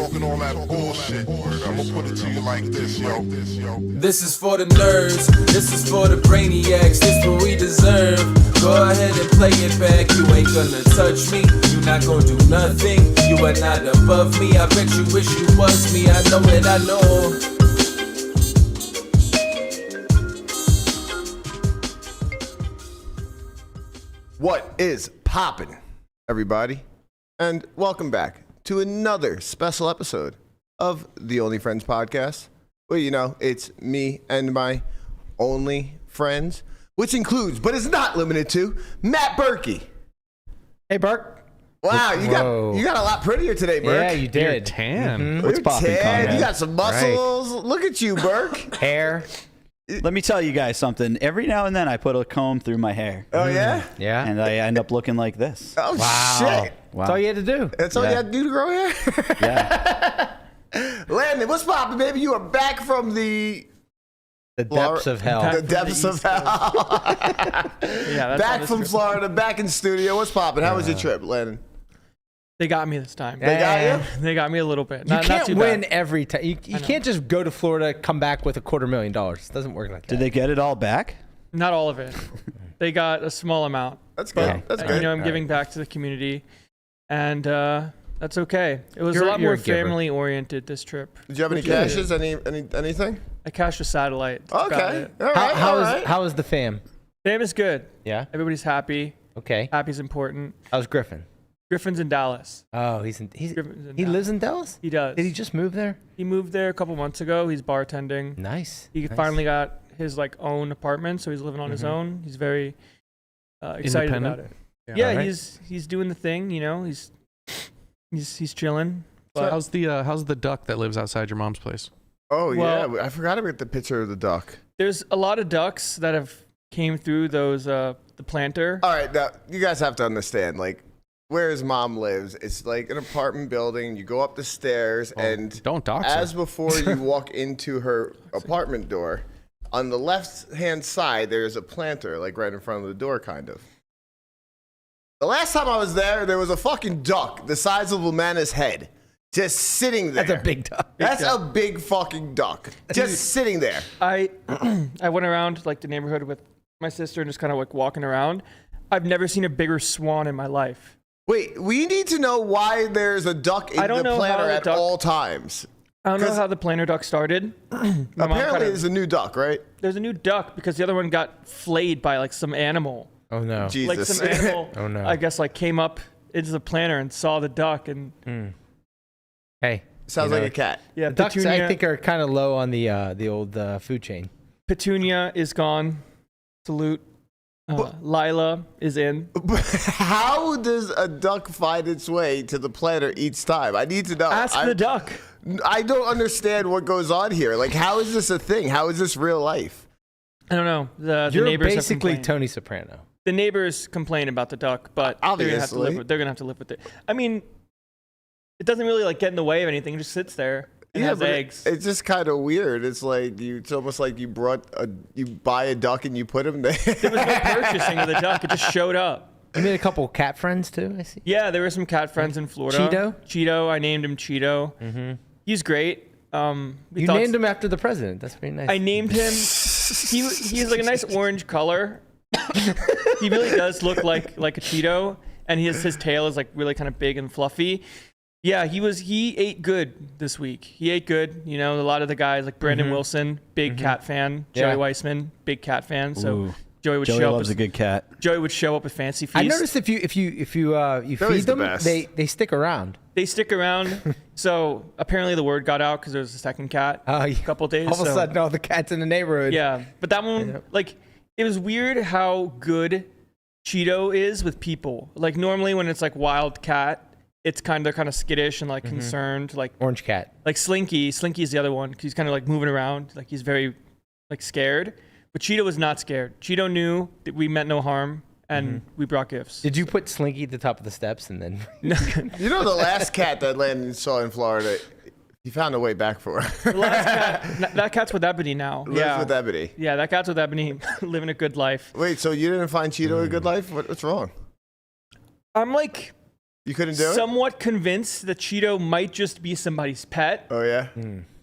talking all that bullshit. I'ma put it to you like this, yo. This is for the nerds, this is for the brainiacs, this what we deserve. Go ahead and play it back, you ain't gonna touch me, you not gonna do nothing, you are not above me, I bet you wish you was me, I know it, I know. What is poppin', everybody? And welcome back to another special episode of the Only Friends podcast. Well, you know, it's me and my only friends, which includes, but is not limited to, Matt Berkey. Hey, Berk. Wow, you got a lot prettier today, Berk. Yeah, you did. You're tan. Mm-hmm. What's poppin', Conrad? You got some muscles. Right. Look at you, Berk. Hair. Let me tell you guys something. Every now and then I put a comb through my hair. Oh, yeah? Yeah. And I end up looking like this. Oh, wow. shit. Wow. That's all you had to do. That's all you had to do to grow hair? Yeah. Landon, what's poppin', baby? You are back from the depths of hell. The depths of hell. Yeah, that's back from Florida, back in studio. What's poppin'? How was your trip, Landon? They got me this time. They got you? They got me a little bit. You Not can't too win bad. every time. You can't just go to Florida, come back with $250,000. It doesn't work like that. Did they get it all back? Not all of it. They got a small amount. That's good. That's good. You know, I'm giving back to the community, and that's okay. It was a lot you're more a giver. family oriented this trip. Did you have any cashes? Anything? I cashed a satellite. That's about Okay. it. All right. all right. How is the fam? Fam is good. Yeah. Everybody's happy. Okay. Happy's important. How's Griffin? Griffin's in Dallas. Oh, Griffin's in he Dallas. lives in Dallas? He does. Did he just move there? He moved there a couple months ago. He's bartending. Nice. He finally got his own apartment, so he's living on his own. He's very excited about it. Yeah, right. he's doing the thing. You know, he's chilling. So how's the duck that lives outside your mom's place? Oh, Well- yeah. I forgot about the picture of the duck. There's a lot of ducks that have came through those the planter. All right. Now, you guys have to understand, where his mom lives, it's like an apartment building. You go up the stairs, and Don't dox her. as before you walk into her apartment door, on the left-hand side, there's a planter, right in front of the door, kind of. The last time I was there was a fucking duck the size of Lamanna's head just sitting there. That's a big duck. That's a big fucking duck. Just sitting there. I went around the neighborhood with my sister and just kind of walking around. I've never seen a bigger swan in my life. Wait, we need to know why there's a duck in the planter at all times. I don't know how the planter duck started. Apparently, there's a new duck, right? There's a new duck because the other one got flayed by some animal. Oh, no. Jesus. Some animal, Oh, no. I guess, came up into the planter and saw the duck and Hey. Sounds like a cat. yeah, The ducks, I think, are kind of low on the old food chain. Petunia is gone. Salute. Lila is in. How does a duck find its way to the planter each time? I need to know. Ask the duck. I don't understand what goes on here. How is this a thing? How is this real life? I don't know. The You're neighbors have basically complained. Tony Soprano. The neighbors complain about the duck, but they're gonna have to Obviously. live with it. I mean, it doesn't really get in the way of anything. It just sits there and has but eggs. It's just kind of weird. It's it's almost like you buy a duck and you put him there. There was no purchasing of the duck. It just showed up. You made a couple cat friends, too, I see. Yeah, there were some cat friends in Florida. Cheeto. I named him Cheeto. Mm-hmm. He's great. You named him after the president. That's very nice. I named him. He's like a nice orange color. He really does look like a Cheeto, and his tail is really kind of big and fluffy. Yeah, he ate good this week. He ate good. You know, a lot of the guys like Brandon Wilson, big cat fan. Yeah. Joey Weissman, big cat fan. So Ooh. Joey Joey show loves up. a good cat. Joey would show up at Fancy Feast. I noticed if you feed them, best. they stick around. They stick around. So apparently the word got out because there was a second cat a couple days. All of a so- sudden, all the cats in the neighborhood. Yeah, but that one, it was weird how good Cheeto is with people. Normally when it's wild cat, they're kind of skittish and concerned. Orange cat. Slinky's the other one because he's kind of moving around. He's very scared. But Cheeto was not scared. Cheeto knew that we meant no harm and we brought gifts. Did you put Slinky at the top of the steps and then? You know, the last cat that Landon saw in Florida, he found a way back for her. The last cat, that cat's with Ebony now. Lives with Ebony. Yeah, that cat's with Ebony, living a good life. Wait, so you didn't find Cheeto a good life? What's wrong? I'm You couldn't do it? somewhat convinced that Cheeto might just be somebody's pet. Oh, yeah?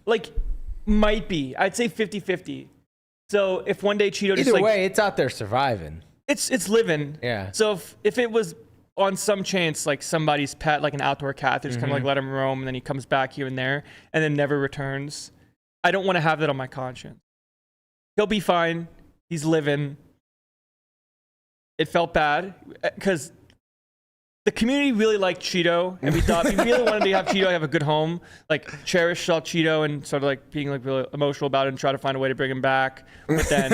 Like, might be. I'd say 50-50. So if one day Cheeto just Either like... way, it's out there surviving. It's living. Yeah. So if it was on some chance like somebody's pet, like an outdoor cat, they just kind of like let him roam and then he comes back here and there and then never returns, I don't want to have that on my conscience. He'll be fine. He's living. It felt bad because the community really liked Cheeto, and we thought we really wanted to have Cheeto have a good home, like cherish Cheeto and sort of like being like really emotional about it and try to find a way to bring him back. But then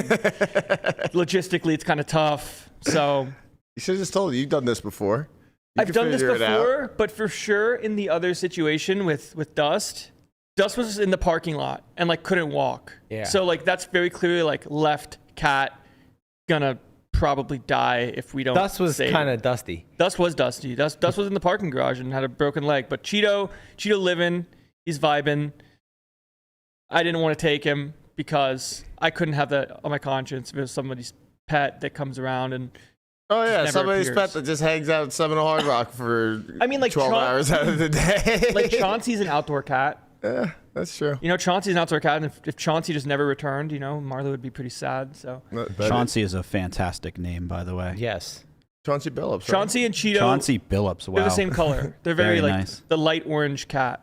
logistically, it's kind of tough. So You should have just told me. You've done this before. I've done this before, but for sure in the other situation with Dust was in the parking lot and like couldn't walk. Yeah. So like that's very clearly like left cat gonna probably die if we don't. Dust was kind of dusty. Dust was dusty. Dust was in the parking garage and had a broken leg. But Cheeto living, he's vibing. I didn't want to take him because I couldn't have that on my conscience if it was somebody's pet that comes around and. Oh, yeah, never somebody's appears. pet that just hangs out at Seminole Hard Rock for I mean, like 12 hours out of the day. Like Chauncey's an outdoor cat. Yeah, that's true. You know, Chauncey's an outdoor cat, and if Chauncey just never returned, you know, Marla would be pretty sad. So Chauncey is a fantastic name, by the way. Yes. Chauncey Billups. Right? Chauncey and Cheeto, Chauncey Billups. Wow. they're the same color. They're very, like nice. the light orange cat.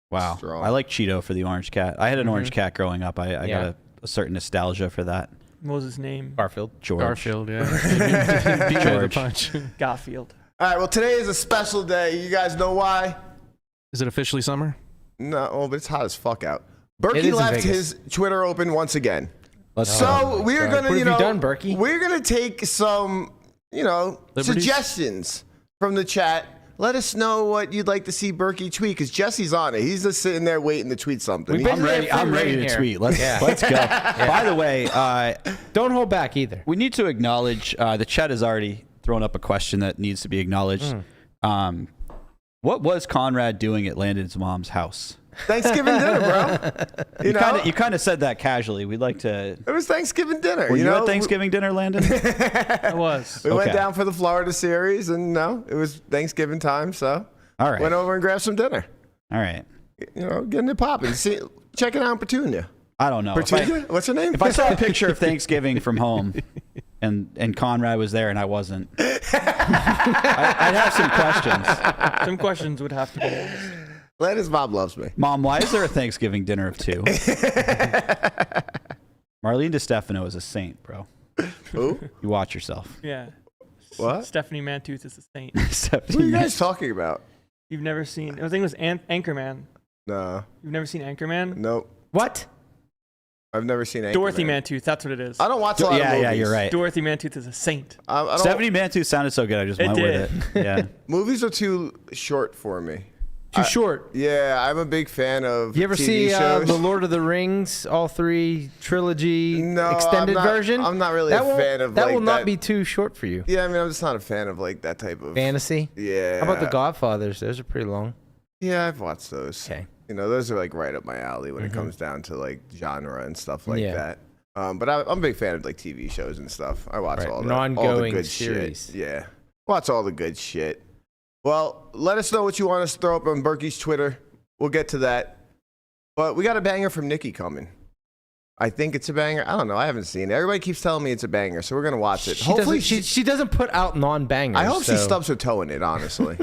Wow. Strong. I like Cheeto for the orange cat. I had an orange cat growing up. I got a certain nostalgia for that. What was his name? Garfield. George. Garfield, yeah. Beat me with a punch. Garfield. All right, well, today is a special day. You guys know why? Is it officially summer? No, but it's hot as fuck out. It Berkey is in left Vegas. his Twitter open once again. Let's So we're gonna, What you have know, you done, Berkey? we're gonna take some, you know, Liberties? suggestions from the chat. Let us know what you'd like to see Berkey tweet, because Jesse's on it. He's just sitting there waiting to tweet something. We He's- basically I'm ready Free reign to here. tweet. Let's Yeah. let's go. By the way, Don't hold back either. we need to acknowledge the chat has already thrown up a question that needs to be acknowledged. What was Conrad doing at Landon's mom's house? Thanksgiving dinner, bro. You know, You kind of said that casually. We'd like to. it was Thanksgiving dinner. Were you know, at Thanksgiving dinner, Landon? I was. We went Okay. down for the Florida series, and no, it was Thanksgiving time, so All right. went over and grabbed some dinner. All right. You know, getting it popping. See, checking out Petunia. I don't know. Petunia? What's her name? If I saw a picture of Thanksgiving from home and Conrad was there and I wasn't, I'd have some questions. Some questions would have to be asked. Landon's mom loves me. Mom, why is there a Thanksgiving dinner of two? Marlene DeStefano is a saint, bro. Who? You watch yourself. Yeah. What? Stephanie Mantooth is a saint. What are you guys talking about? You've never seen. I think it was Anchorman. No. You've never seen Anchorman? Nope. What? I've never seen Anchorman. Dorothy Mantooth. That's what it is. I don't watch a lot of movies. Yeah, you're right. Dorothy Mantooth is a saint. I don't, Stephanie Mantooth sounded so good. I just It went did. with it. Yeah. movies are too short for me. Too short. Yeah, I'm a big fan of You ever TV see shows. the Lord of the Rings, all three trilogy No, extended I'm not- version? I'm not really a fan of, that. like, Will not that- be too short for you. Yeah, I mean, I'm just not a fan of like that type of Fantasy. Yeah. How about the Godfathers? Those are pretty long. Yeah, I've watched those. Okay. You know, those are like right up my alley when it comes down to like genre and stuff like Yeah. that. But I'm a big fan of like TV shows and stuff. I watch Right, all an the ongoing good series. shit. Yeah, watch all the good shit. Well, let us know what you want us to throw up on Berkey's Twitter. We'll get to that. But we got a banger from Nikki coming. I think it's a banger. I don't know. I haven't seen it. Everybody keeps telling me it's a banger, so we're gonna watch it. Hopefully, she doesn't put out non-bangers. I hope she so- stubs her toe in it. Honestly.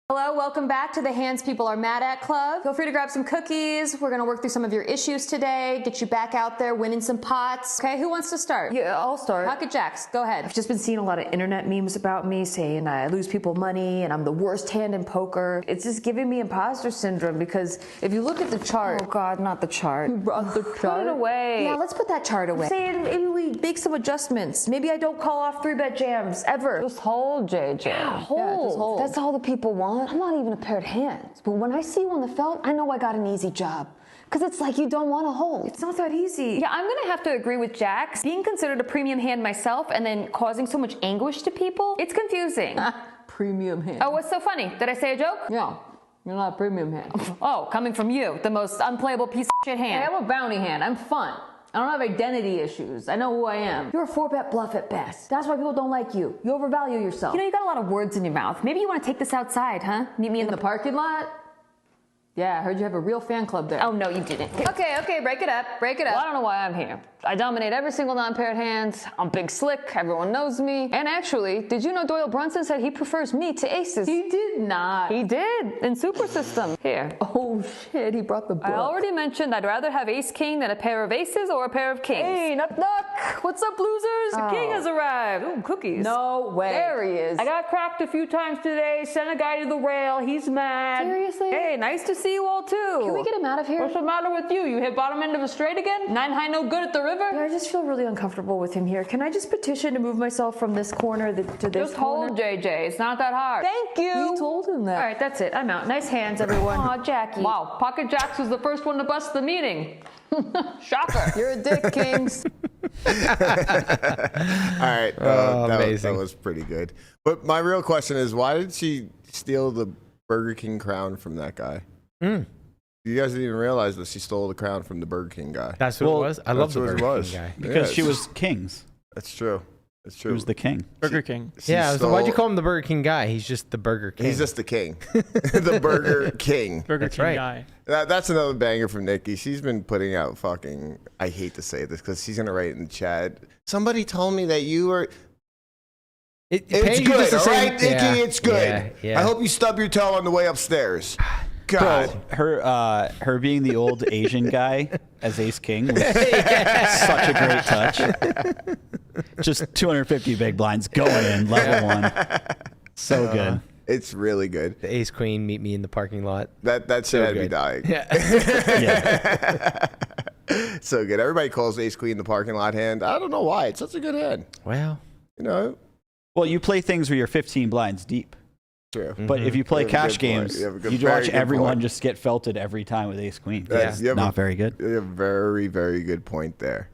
Hello, welcome back to the Hands People Are Mad At Club. Feel free to grab some cookies. We're gonna work through some of your issues today, get you back out there winning some pots. Okay, who wants to start? Yeah, I'll start. Pocket Jacks, go ahead. I've just been seeing a lot of internet memes about me saying I lose people money and I'm the worst hand in poker. It's just giving me imposter syndrome because if you look at the chart. Oh God, not the chart. You brought the chart? Put it away. Yeah, let's put that chart away. I'm saying maybe we make some adjustments. Maybe I don't call off 3-bet jams ever. Just hold, JJ. Yeah, hold. Yeah, just hold. That's all the people want. I'm not even a paired hands. But when I see you on the felt, I know I got an easy job. Because it's like you don't want to hold. It's not that easy. Yeah, I'm gonna have to agree with Jax. Being considered a premium hand myself and then causing so much anguish to people, it's confusing. Premium hand. Oh, what's so funny? Did I say a joke? Yeah, you're not a premium hand. Oh, coming from you, the most unplayable piece of shit hand. Hey, I'm a bounty hand. I'm fun. I don't have identity issues. I know who I am. You're a 4-bet bluff at best. That's why people don't like you. You overvalue yourself. You got a lot of words in your mouth. Maybe you want to take this outside, huh? Meet me in the parking lot? Yeah, I heard you have a real fan club there. Oh, no, you didn't. Okay, break it up. Well, I don't know why I'm here. I dominate every single non-paired hand. I'm big slick. Everyone knows me. And actually, did you know Doyle Brunson said he prefers me to aces? He did not. He did, in Super System. Here. Oh, shit, he brought the book. I already mentioned I'd rather have ace-king than a pair of aces or a pair of kings. Hey, knock. What's up, losers? The king has arrived. Ooh, cookies. No way. There he is. I got cracked a few times today. Sent a guy to the rail. He's mad. Seriously? Hey, nice to see you all, too. Can we get him out of here? What's the matter with you? You hit bottom end of a straight again? 9 high, no good at the river? Yeah, I just feel really uncomfortable with him here. Can I just petition to move myself from this corner to this Just corner? hold JJ. It's not that hard. Thank you. We told him that. All right, that's it. I'm out. Nice hands, everyone. Aw, Jackie. Wow, Pocket Jacks was the first one to bust the meeting. Shocker. You're a dick, Kings. All right. That was pretty good. But my real question is, why did she steal the Burger King crown from that guy? You guys didn't even realize that she stole the crown from the Burger King guy. That's what it was? I love the Burger King guy. Because she was kings. That's true. That's true. He was the king. Burger King. Yeah, so why'd you call him the Burger King guy? He's just the Burger King. He's just the king. The Burger King. Burger King guy. That's another banger from Nikki. She's been putting out fucking, I hate to say this because she's going to write in the chat. Somebody told me that you were... It's good, all right, Nikki? Yeah, it's good. yeah. I hope you stub your toe on the way upstairs. God. Bro, her being the old Asian guy as Ace King was such a great touch. Just 250 big blinds going in, level 1. So good. It's really good. The Ace Queen, meet me in the parking lot. That shit had me dying. Yeah. So good. Everybody calls Ace Queen the parking lot hand. I don't know why. It's such a good hand. Well, Well, you play things where you're 15 blinds deep. True. But if you play cash games, you watch everyone just get felted every time with Ace Queen. That's not very good. You have a very, very good point there.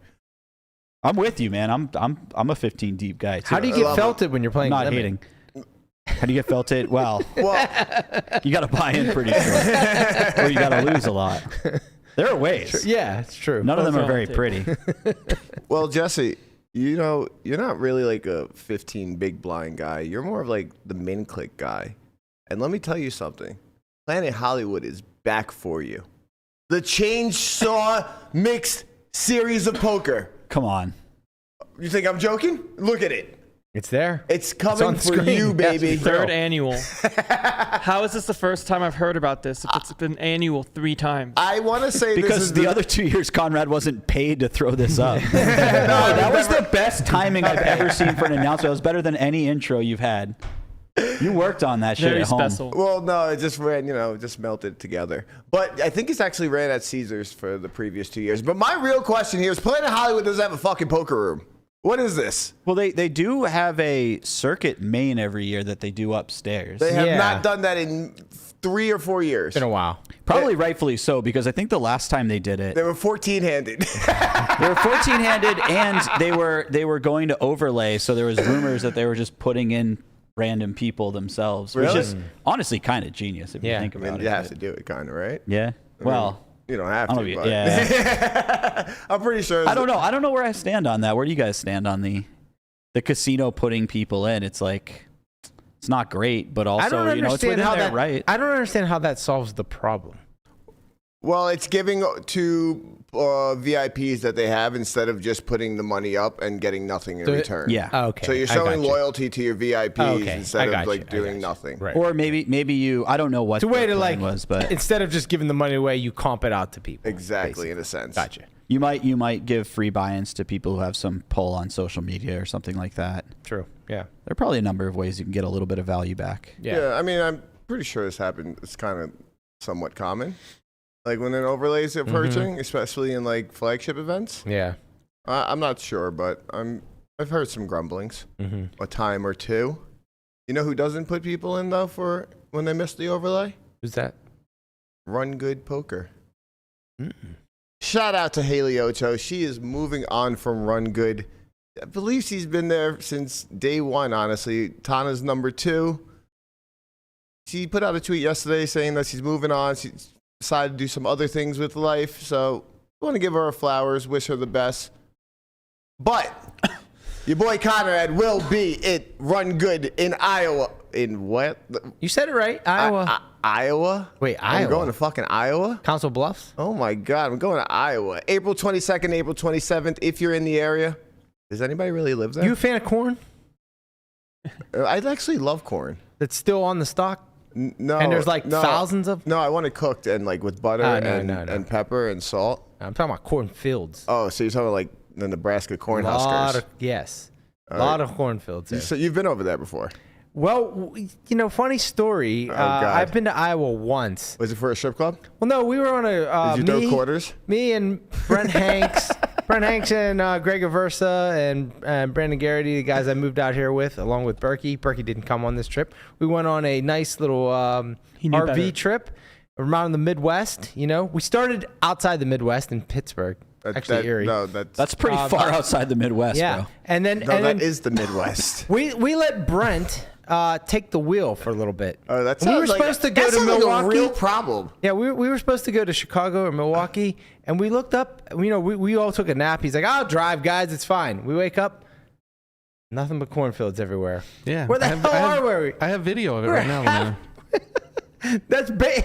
I'm with you, man. I'm a 15 deep guy too. How do you get felted when you're playing? I'm not hating. How do you get felted? Well, you got to buy in pretty short, or you got to lose a lot. There are ways. Yeah, it's true. None of them are very pretty. Well, Jesse, you're not really like a 15 big blind guy. You're more of like the min click guy. And let me tell you something. Planet Hollywood is back for you. The Chainsaw Mixed Series of Poker. Come on. You think I'm joking? Look at it. It's there. It's coming for you, baby. Third annual. How is this the first time I've heard about this? If it's been annual 3 times. I want to say because this is the other 2 years Conrad wasn't paid to throw this up. No, that was the best timing I've ever seen for an announcement. It was better than any intro you've had. You worked on that shit at home. Special. Well, no, it just ran, just melted together. But I think it's actually ran at Caesars for the previous 2 years. But my real question here is Planet Hollywood doesn't have a fucking poker room. What is this? Well, they do have a circuit main every year that they do upstairs. They have not done that in 3 or 4 years. Been a while. Probably rightfully so, because I think the last time they did it, they were 14-handed. They were 14-handed, and they were going to overlay. So there was rumors that they were just putting in random people themselves, which is honestly kind of genius if you think about it. You have to do it, kind of, right? Yeah. Well, you don't have to. But Yeah. I'm pretty sure. I don't know. I don't know where I stand on that. Where do you guys stand on the casino putting people in? It's like it's not great, but also it's within their right. I don't understand how that solves the problem. Well, it's giving to VIPs that they have instead of just putting the money up and getting nothing in return. Yeah. Okay. So you're showing loyalty to your VIPs instead of doing nothing. Right. Or maybe you. I don't know what the way to plan was, but instead of just giving the money away, you comp it out to people. Exactly, in a sense. Gotcha. You might give free buy-ins to people who have some pull on social media or something like that. True. Yeah. There are probably a number of ways you can get a little bit of value back. Yeah. I mean, I'm pretty sure this happened. It's kind of somewhat common. Like when an overlays are purging, especially in like flagship events. Yeah. I'm not sure, but I've heard some grumblings a time or two. You know who doesn't put people in though for when they miss the overlay? Who's that? RunGood Poker. Shout out to Haley Ocho. She is moving on from RunGood. I believe she's been there since day one, honestly. Tana's number 2. She put out a tweet yesterday saying that she's moving on. She's decided to do some other things with life. So want to give her flowers, wish her the best. But your boy Conrad will be at Run Good in Iowa. In what? You said it right. Iowa. Iowa? Wait, I'm Iowa. going to fucking Iowa? Council Bluffs? Oh my God, I'm going to Iowa. April 22nd, April 27th, if you're in the area. Does anybody really live there? You a fan of corn? I actually love corn. That's still on the stock? No. And there's like no, thousands of? No, I want it cooked and like with butter No. and pepper and salt. I'm talking about cornfields. Oh, so you're talking about like the Nebraska Cornhuskers. Yes. A All lot right. of cornfields there. So you've been over there before. Well, funny story. God. I've been to Iowa once. Was it for a strip club? Well, no, we were on a. Did you throw quarters? Me and Brent Hanks, and Greg Aversa and Brandon Garrity, the guys I moved out here with, along with Berkey. Berkey didn't come on this trip. We went on a nice little RV trip around the Midwest. We started outside the Midwest in Pittsburgh. Erie. No, That's pretty far outside the Midwest, yeah. bro. And then that is the Midwest. we let Brent take the wheel for a a little bit. Oh, that we were sounds like supposed to go that to sounds like Milwaukee. a real problem. Yeah, we were supposed to go to Chicago or Milwaukee, and we looked up. We all took a nap. He's like, "I'll drive, guys. It's fine." We wake up, nothing but cornfields everywhere. Yeah. Where the hell are we? I have video of it right now. Man. That's big.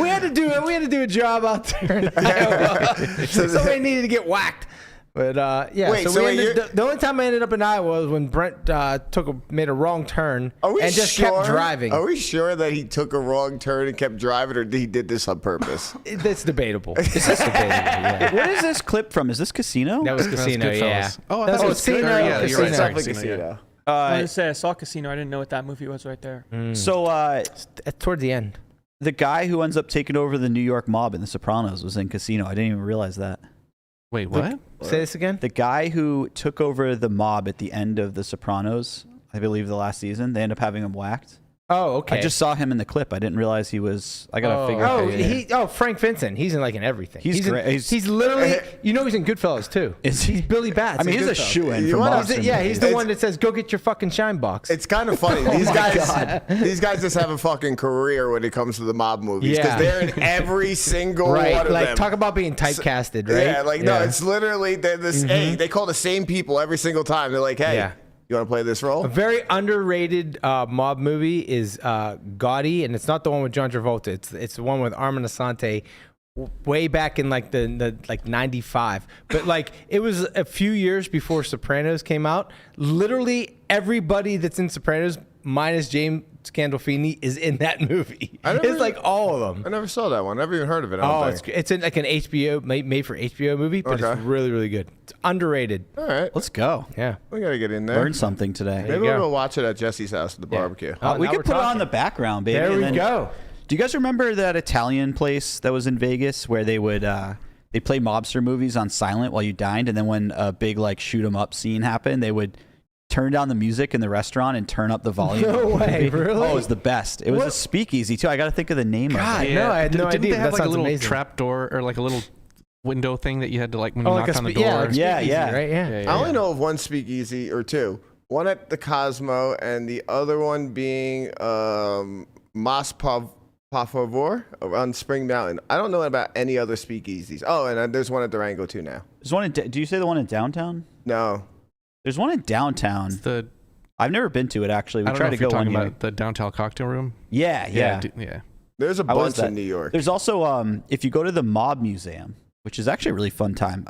We had to do a job out there in Iowa. Somebody needed to get whacked. But yeah, Wait, the only time I ended up in Iowa was when Brent made a wrong turn and just kept driving. Are we sure that he took a wrong turn and kept driving, or he did this on purpose? It's debatable. It's debatable. Yeah. What is this clip from? Is this Casino? That was Casino. Yeah. Oh, I thought it was Casino. Yeah, you're right. Sorry, Definitely Casino, Casino. I was gonna say I saw Casino. I didn't know what that movie was right there. So Toward the end, the guy who ends up taking over the New York mob in The Sopranos was in Casino. I didn't even realize that. Wait, what? Say this again. The guy who took over the mob at the end of The Sopranos, I believe the last season, they end up having him whacked. Oh, okay. I just saw him in the clip. I didn't realize he was. I gotta figure out. Oh, Frank Vincent. He's in everything. He's great. He's literally. He's in Goodfellas too. He's Billy Bats. I mean, in he's a Goodfellas. shoo-in for mobster he's the one that says, "Go get your fucking shine box." It's kind of funny. These guys just have a fucking career when it comes to the mob movies because they're in every single one of them. Talk about being typecasted, right? Yeah, no, it's literally they're this. Hey, they call the same people every single time. They're like, hey. Yeah. You want to play this role? A very underrated mob movie is Gotti, and it's not the one with John Travolta. It's the one with Armin Asante, way back in the 95. But it was a few years before Sopranos came out. Literally everybody that's in Sopranos, minus James Gandolfini, is in that movie. It's all of them. I never saw that one. Never even heard of it. I don't think. It's in an HBO made for HBO movie, but it's really, really good. It's underrated. All right, Let's go. Yeah, we gotta get in there. Learn something today. Maybe we'll go watch it at Jesse's house at the barbecue. We could put it on the background, baby. There we go. Do you guys remember that Italian place that was in Vegas where they would they play mobster movies on silent while you dined, and then when a big shoot 'em up scene happened, they would turn down the music in the restaurant and turn up the volume. No way, really? Oh, it was the best. It was a speakeasy too. I got to think of the name of it. No, I had no Didn't idea. they have That a sounds little amazing. trap door or a little window thing that you had to when you knocked on the door? Yeah, right? Yeah. I only know of one speakeasy or two. One at the Cosmo, and the other one being Mas Pa Favor on Spring Mountain. I don't know about any other speakeasies. Oh, and there's one at Durango too now. There's one. Do you say the one in downtown? No. There's one in downtown. I've never been to it actually. We tried to go talking one year. about the downtown cocktail room. Yeah. There's a bunch in New York. There's also if you go to the Mob Museum, which is actually a really fun time.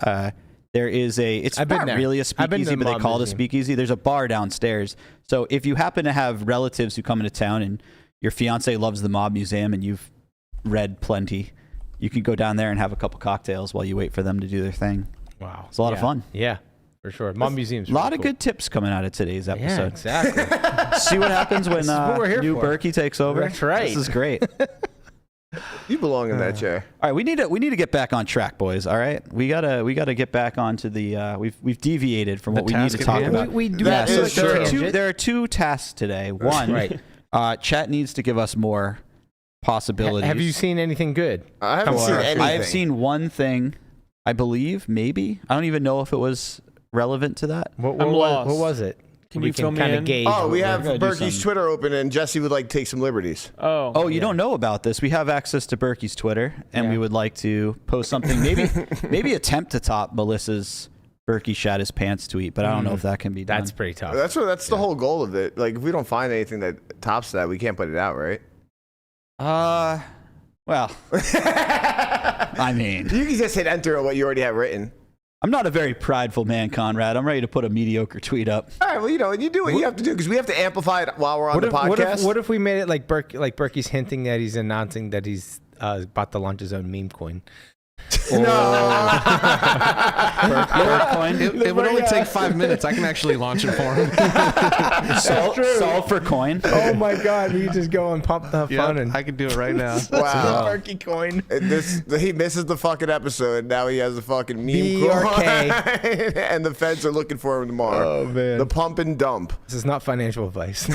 There is it's not really a speakeasy, but they call it a speakeasy. There's a bar downstairs. So if you happen to have relatives who come into town and your fiance loves the Mob Museum and you've read plenty, you can go down there and have a couple cocktails while you wait for them to do their thing. Wow. It's a lot of fun. Yeah, for sure. Mob Museum's a lot of good tips coming out of today's episode. Yeah, exactly. See what happens when new for. Berkey takes over. That's right. This is great. You belong in that chair. All right, we need to get back on track, boys. All right, we gotta get back onto the. We've deviated from what we need to talk about. We do that. have True. There are two tasks today. One, Chat needs to give us more possibilities. Have you seen anything good? I haven't seen anything. I have seen one thing, I believe, maybe. I don't even know if it was relevant to that. What I'm lost. What was it? Can we you fill can me kind of in? gauge. Oh, we what have gotta do Berkey's something. Twitter open, and Jesse would like to take some liberties. Oh, You don't know about this. We have access to Berkey's Twitter, and Yeah. we would like to post something. Maybe attempt to top Melissa's Berkey shat his pants tweet, but I don't know if that can be done. That's pretty tough. That's the whole goal of it. Like, if we don't find anything that tops that, we can't put it out, right? Well, I mean, You can just hit enter on what you already have written. I'm not a very prideful man, Conrad. I'm ready to put a mediocre tweet up. All right, well, you do what you have to do because we have to amplify it while we're on the podcast. What if we made it like Berkey's hinting that he's announcing that he's about to launch his own meme coin? It would only take 5 minutes. I can actually launch it for him. Solve for coin. Oh my God! We just go and pump the fun and I can do it right now. Wow. Berkey coin. He misses the fucking episode, and now he has a fucking meme BRK. coin, and the feds are looking for him tomorrow. Oh, man. The pump and dump. This is not financial advice.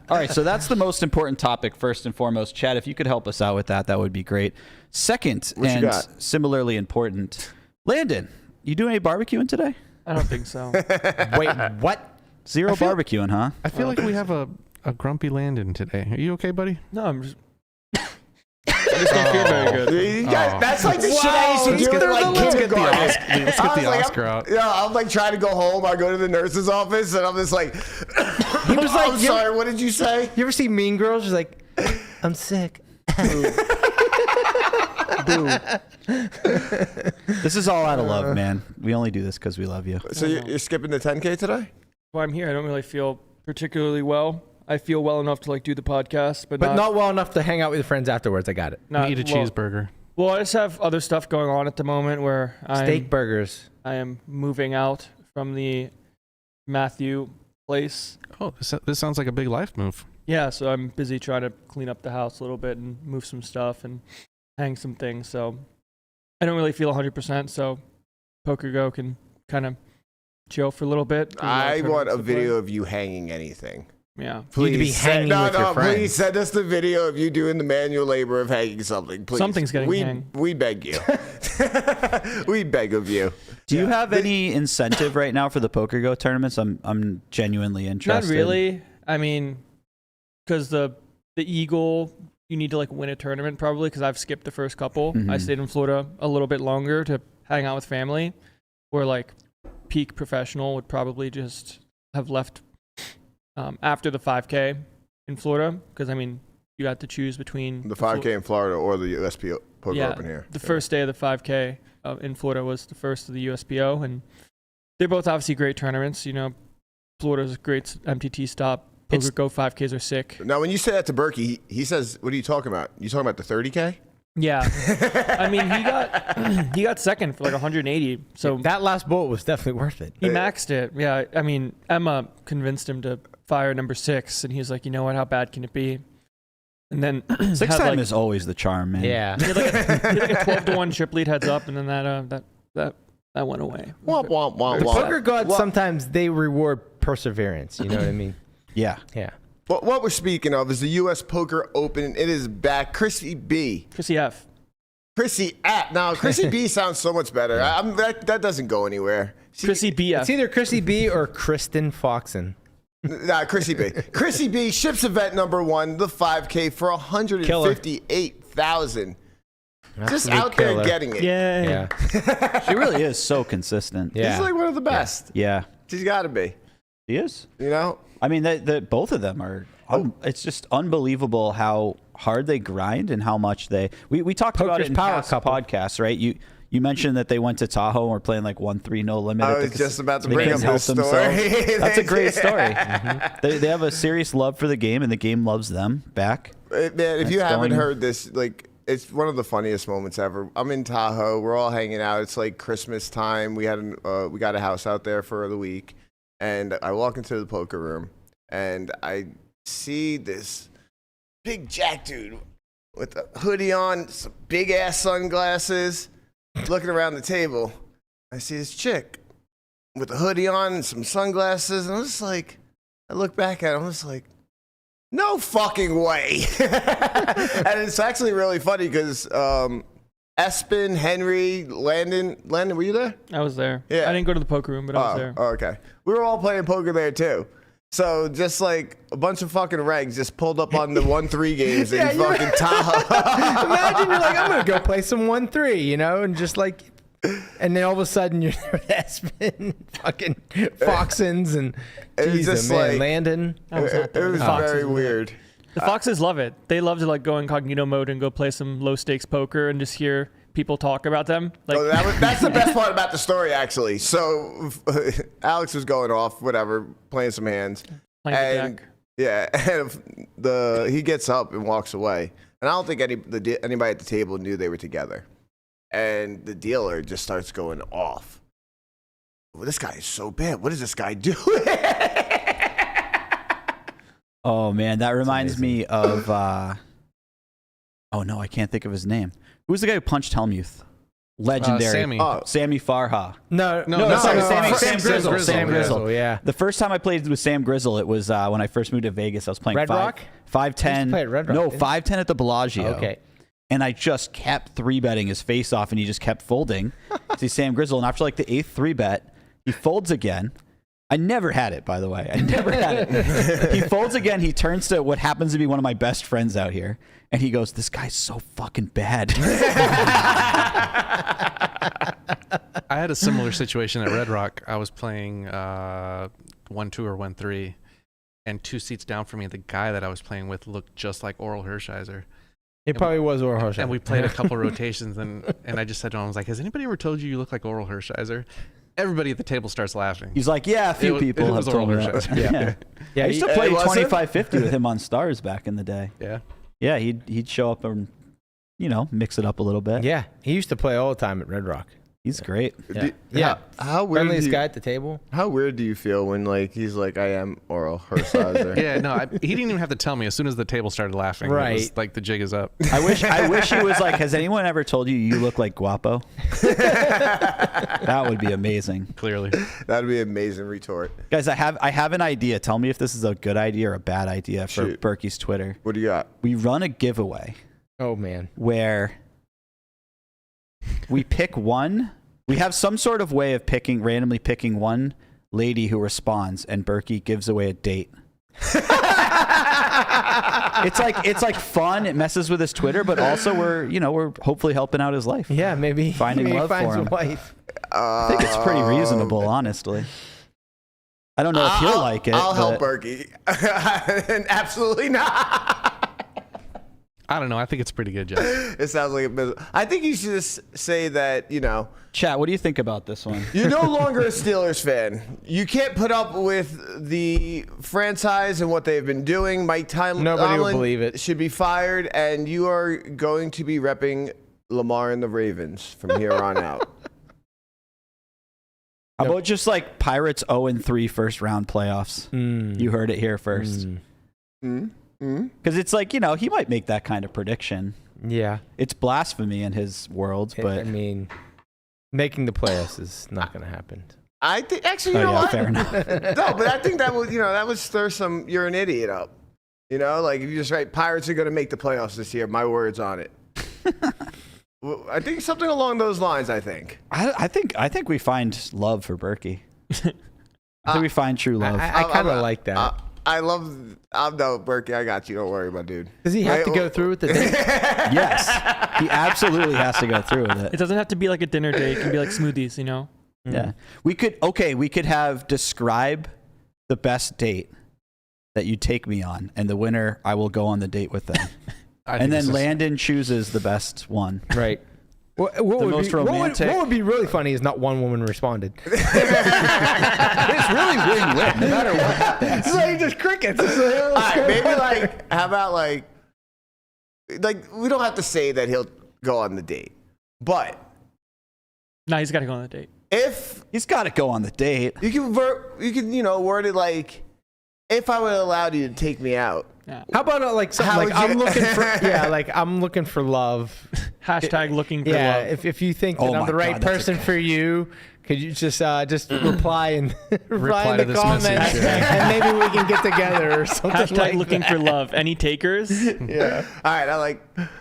All right, so that's the most important topic first and foremost. Chad, if you could help us out with that, that would be great. Second, What you and got? similarly important, Landon, you doing any barbecuing today? I don't think so. Wait, what? Zero barbecuing, huh? I feel like we have a grumpy Landon today. Are you okay, buddy? No, I'm just. I just don't feel very good. That's like the shit I used to do in like kindergarten. Let's get I was the like, Oscar out. Yeah, I'm like trying to go home. I go to the nurse's office, and I'm just like, He was like, I'm sorry, what did you say? You ever see Mean Girls? She's like, I'm sick. This is all out of love, man. We only do this because we love you. So you're skipping the 10K today? Well, I'm here. I don't really feel particularly well. I feel well enough to like do the podcast, but Not well enough to hang out with your friends afterwards. I got it. not Eat a cheeseburger. Well, I just have other stuff going on at the moment where Steak burgers. I am moving out from the Matthew place. Oh, this sounds like a big life move. Yeah, so I'm busy trying to clean up the house a little bit and move some stuff and hang some things. So I don't really feel 100%. So Poker Go can kind of chill for a little bit. I want a video of you hanging anything. Yeah. You need to be hanging with your friends. Please send us the video of you doing the manual labor of hanging something. Please. Something's getting hanged. We beg you. We beg of you. Do you have any incentive right now for the Poker Go tournaments? I'm genuinely interested. Not really. I mean, because the Eagle, you need to like win a tournament probably because I've skipped the first couple. I stayed in Florida a little bit longer to hang out with family. Where like peak professional would probably just have left after the 5K in Florida because I mean you got to choose between The 5K in Florida or the USPO Poker Open here. The first day of the 5K in Florida was the first of the USPO, and they're both obviously great tournaments. You know, Florida's a great MTT stop. Poker Go 5Ks are sick. Now, when you say that to Berkey, he says, "What are you talking about? You talking about the 30K?" Yeah, I mean he got second for like 180. So that last bullet was definitely worth it. He maxed it. Yeah, I mean Emma convinced him to fire number 6, and he was like, you know what? How bad can it be? And then 6 time is always the charm, man. Yeah. He had like a 12-1 chip lead heads up, and then that went away. Womp, womp, womp, The womp. poker gods sometimes they reward perseverance. You know what I mean? Yeah. Yeah. But what we're speaking of is the U.S. Poker Open. It is back. Chrissy B. Chrissy F. Chrissy at. Now, Chrissy B sounds so much better. That doesn't go anywhere. Chrissy BF. It's either Chrissy B or Kristen Foxen. Nah, Chrissy B. Chrissy B ships event number 1, the 5K, for $158,000. Just out there getting it. Yeah. She really is so consistent. Yeah. She's like one of the best. Yeah. She's got to be. She is. You know? I mean, both of them are. It's just unbelievable how hard they grind and how much they. We talked about it in power past couple. podcasts, right? You mentioned that they went to Tahoe and were playing like 1-3 no limit. I was just about to They bring couldn't up this help story. themselves. That's a great story. They have a serious love for the game, and the game loves them back. Man, if That's you haven't going- heard this, like, it's one of the funniest moments ever. I'm in Tahoe. We're all hanging out. It's like Christmas time. We got a house out there for the week, and I walk into the poker room, and I see this big jack dude with a hoodie on, some big ass sunglasses, looking around the table. I see this chick with a hoodie on and some sunglasses, and I'm just like, I look back at him, I'm just like, no fucking way. And it's actually really funny because Espen, Henry, Landon. Landon, were you there? I was there. Yeah. I didn't go to the poker room, but I was there. Oh, okay. We were all playing poker there too. So just like a bunch of fucking regs just pulled up on the 1-3 games in fucking Tahoe. Imagine you're like, I'm gonna go play some 1-3, you know, and just like, and then all of a sudden you're there with Espen, fucking Foxins, and It was just like Landon. I was not there. It was The Foxes very were there. weird. The Foxes love it. They love to like go incognito mode and go play some low stakes poker and just hear people talk about them. Like That's the best part about the story, actually. So Alex was going off, whatever, playing some hands. playing the deck. Yeah, and he gets up and walks away. And I don't think anybody at the table knew they were together. And the dealer just starts going off. Well, this guy is so bad. What is this guy doing? Oh man, that reminds me of. Oh no, I can't think of his name. Who's the guy who punched Helmuth? Legendary. Sammy. Sammy Farha. No, Sorry, Sam Sam Grizzle. Sam Grizzle, yeah. The first time I played with Sam Grizzle, it was when I first moved to Vegas. I was playing Red Rock? 510. You used to play at Red Rock, No, didn't you? 510 at the Bellagio. Okay. And I just kept 3-betting his face off, and he just kept folding. See Sam Grizzle, and after like the 8th 3-bet, he folds again. I never had it, by the way. I never had it. He folds again. He turns to what happens to be one of my best friends out here, and he goes, "This guy's so fucking bad." I had a similar situation at Red Rock. I was playing 1-2 or 1-3, and 2 seats down from me, the guy that I was playing with looked just like Oral Hershiser. It probably was Oral Hershiser. And we played a couple rotations, and I just said to him, I was like, "Has anybody ever told you look like Oral Hershiser?" Everybody at the table starts laughing. He's like, "Yeah, a few people have told me that." Yeah. I used to play 25-50 with him on Stars back in the day. Yeah. Yeah, he'd show up and, mix it up a little bit. Yeah, he used to play all the time at Red Rock. He's great. Yeah. How weird? Friendliest guy at the table. How weird do you feel when he's like, "I am Oral Hershiser"? Yeah, no, he didn't even have to tell me. As soon as the table started laughing, Right. it was like the jig is up. I wish he was like, "Has anyone ever told you look like Guapo?" That would be amazing. Clearly, That'd be an amazing retort. Guys, I have an idea. Tell me if this is a good idea or a bad idea for Shoot. Berkey's Twitter. What do you got? We run a giveaway Oh man. where we pick one. We have some sort of way of randomly picking one lady who responds, and Berkey gives away a date. It's like fun. It messes with his Twitter, but also we're hopefully helping out his life. Yeah, maybe Finding love finds for him. a wife. I think it's pretty reasonable, honestly. I don't know if he'll like it. I'll help but- Berkey. Absolutely not. I don't know. I think it's pretty good, Jeff. It sounds like a business. I think you should just say that, Chat, what do you think about this one? you're no longer a Steelers fan. You can't put up with the franchise and what they've been doing. Mike Tomlin Nobody will believe it. should be fired, and you are going to be repping Lamar and the Ravens from here on out. How about just like Pirates 0-3 first round playoffs? You heard it here first. Because it's like, he might make that kind of prediction. Yeah. It's blasphemy in his world, but I mean, making the playoffs is not going to happen. I think, actually, you know what? fair enough. No, but I think that would stir some "you're an idiot" up. Like if you just write "Pirates are going to make the playoffs this year," my words on it. Well, I think something along those lines. I think. I think we find love for Berkey. I think we find true love. I kind of like that. I'm no Berkey. I got you. Don't worry, my dude. Does he have to go through with the date? Yes, he absolutely has to go through with It it. doesn't have to be like a dinner date. It can be like smoothies, Yeah, we could have describe the best date that you take me on, and the winner, I will go on the date with them. And then Landon chooses the best one. Right. What would most romantic- what would be really funny is not one woman responded. It's really win-win, no matter what happens. It's like just crickets. All right, maybe how about like we don't have to say that he'll go on the date, but No, he's got to go on the date. if He's got to go on the date. you can word it like, if I would have allowed you to take me out. Yeah. How about something How like would I'm you- looking for I'm looking for love. Hashtag looking for Yeah, love. if you think that Oh I'm my the right God, that's a person good- for you, Could you just reply in Reply in to the this comments, message, yeah. and maybe we can get together or something Hashtag like looking that. for love. Any takers? Yeah. All right.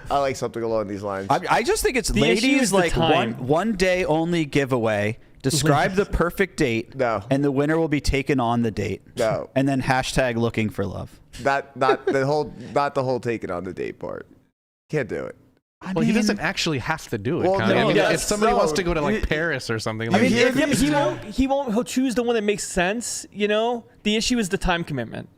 I like something along these lines. I just think it's The issue ladies is the like time. one day only giveaway. Describe the perfect date. No. And the winner will be taken on the date. No. And then hashtag looking for love. not the whole taking on the date part. Can't do it. Well, he doesn't actually have to do it. Well, Connie. no, I mean, yeah, if somebody so- wants to go to like Paris or something, like hear Yeah, but these he won't. He'll choose the one that makes sense. You know, the issue is the time commitment.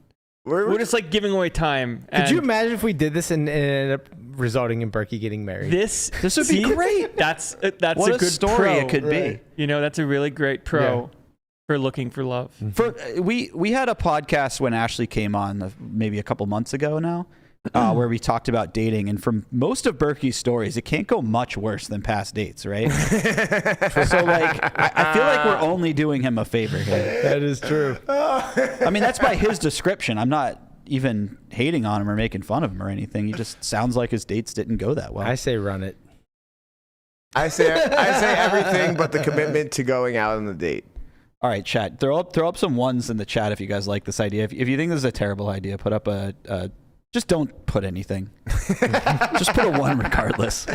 We're just like giving away time. Could you and imagine if we did this and it ended up resulting in Berkey getting married? This would be great. That's What a a good story pro. it could be. You know, that's a really great pro for looking for love. For we had a podcast when Ashley came on maybe a couple months ago now, where we talked about dating, and from most of Berkey's stories, it can't go much worse than past dates, right? So like, I feel like we're only doing him a favor here. That is true. I mean, that's by his description. I'm not even hating on him or making fun of him or anything. He just sounds like his dates didn't go that well. I say run it. I say everything but the commitment to going out on the date. All right, chat. Throw up some ones in the chat if you guys like this idea. If you think this is a terrible idea, put up a just don't put anything. Just put a 1 regardless.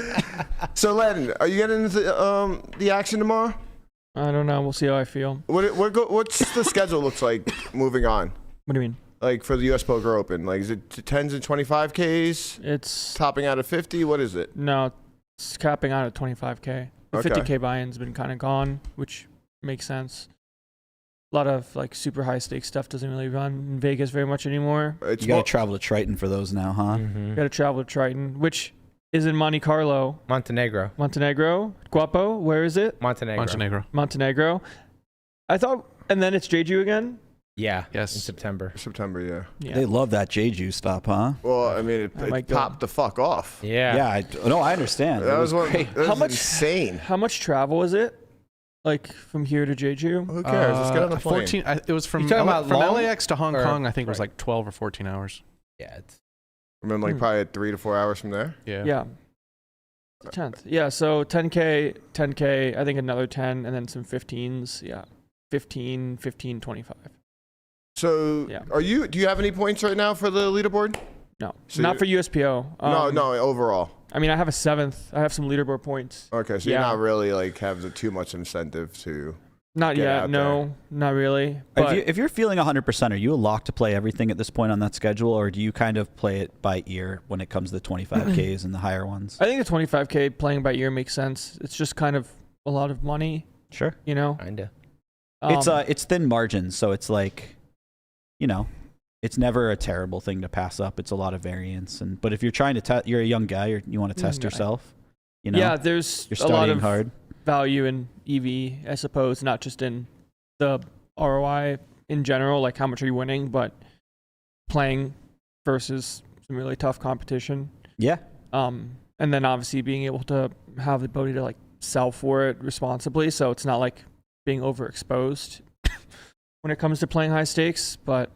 So, Landon, are you getting into the action tomorrow? I don't know. We'll see how I feel. What's the schedule looks like moving on? What do you mean? Like for the U.S. Poker Open, like is it 10s and 25Ks? It's Topping out at 50. What is it? no, it's capping out at 25K. The Okay. 50K buy-in's been kind of gone, which makes sense. A lot of like super high stakes stuff doesn't really run in Vegas very much anymore. It's You got to travel to Triton for those now, huh? You got to travel to Triton, which is in Monte Carlo, Montenegro. Guapo. Where is it? Montenegro. Montenegro. I thought, and then it's Jeju again. Yeah. Yes. In September. September, yeah. Yeah. They love that Jeju stop, huh? Well, I mean, I it might go. popped the fuck off. Yeah. Yeah, I understand. That was great. that How was much- insane. How much travel is it? Like from here to Jeju? Who cares? Let's get on the plane. 14. It was from You talking about from long LAX to Hong or- Kong. I think it was right. like 12 or 14 hours. Yeah. It's, And then like probably 3 to 4 hours from there. Yeah. Yeah. 10th. Yeah, so 10K, I think another 10, and then some 15s. Yeah. 15, 25. So, Yeah. do you have any points right now for the leaderboard? No, So not for USPO. No, overall. I mean, I have a 7th. I have some leaderboard points. Okay, so Yeah. you're not really like have too much incentive to. Not Get yet. out No, not really. But If you're feeling 100%, are you a lock to play everything at this point on that schedule, or do you kind of play it by ear when it comes to the 25Ks and the higher ones? I think the 25K playing by ear makes sense. It's just kind of a lot of money, Sure. you know? kinda. It's thin margins, so it's like, you know, it's never a terrible thing to pass up. It's a lot of variance, but if you're trying to you're a young guy, you want to test guy. yourself. You know, yeah, there's you're a lot studying of hard. value in EV, I suppose, not just in the ROI in general, like how much are you winning, but playing versus some really tough competition. Yeah. And then obviously being able to have the ability to like sell for it responsibly, so it's not like being overexposed when it comes to playing high stakes. But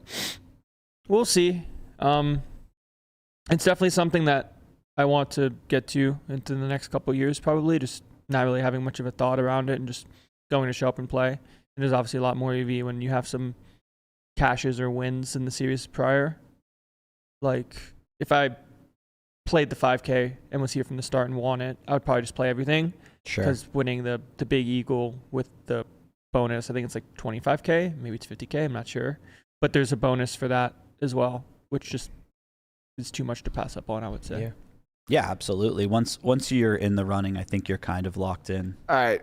we'll see. It's definitely something that I want to get to into the next couple of years, probably. Just not really having much of a thought around it and just going to show up and play. And there's obviously a lot more EV when you have some cashes or wins in the series prior. Like if I played the 5K and was here from the start and won it, I would probably just play everything. Sure. Because winning the big eagle with the bonus, I think it's like 25K, maybe it's 50K, I'm not sure. But there's a bonus for that as well, which just is too much to pass up on, I would say. Yeah. Yeah, absolutely. Once you're in the running, I think you're kind of locked in. All right.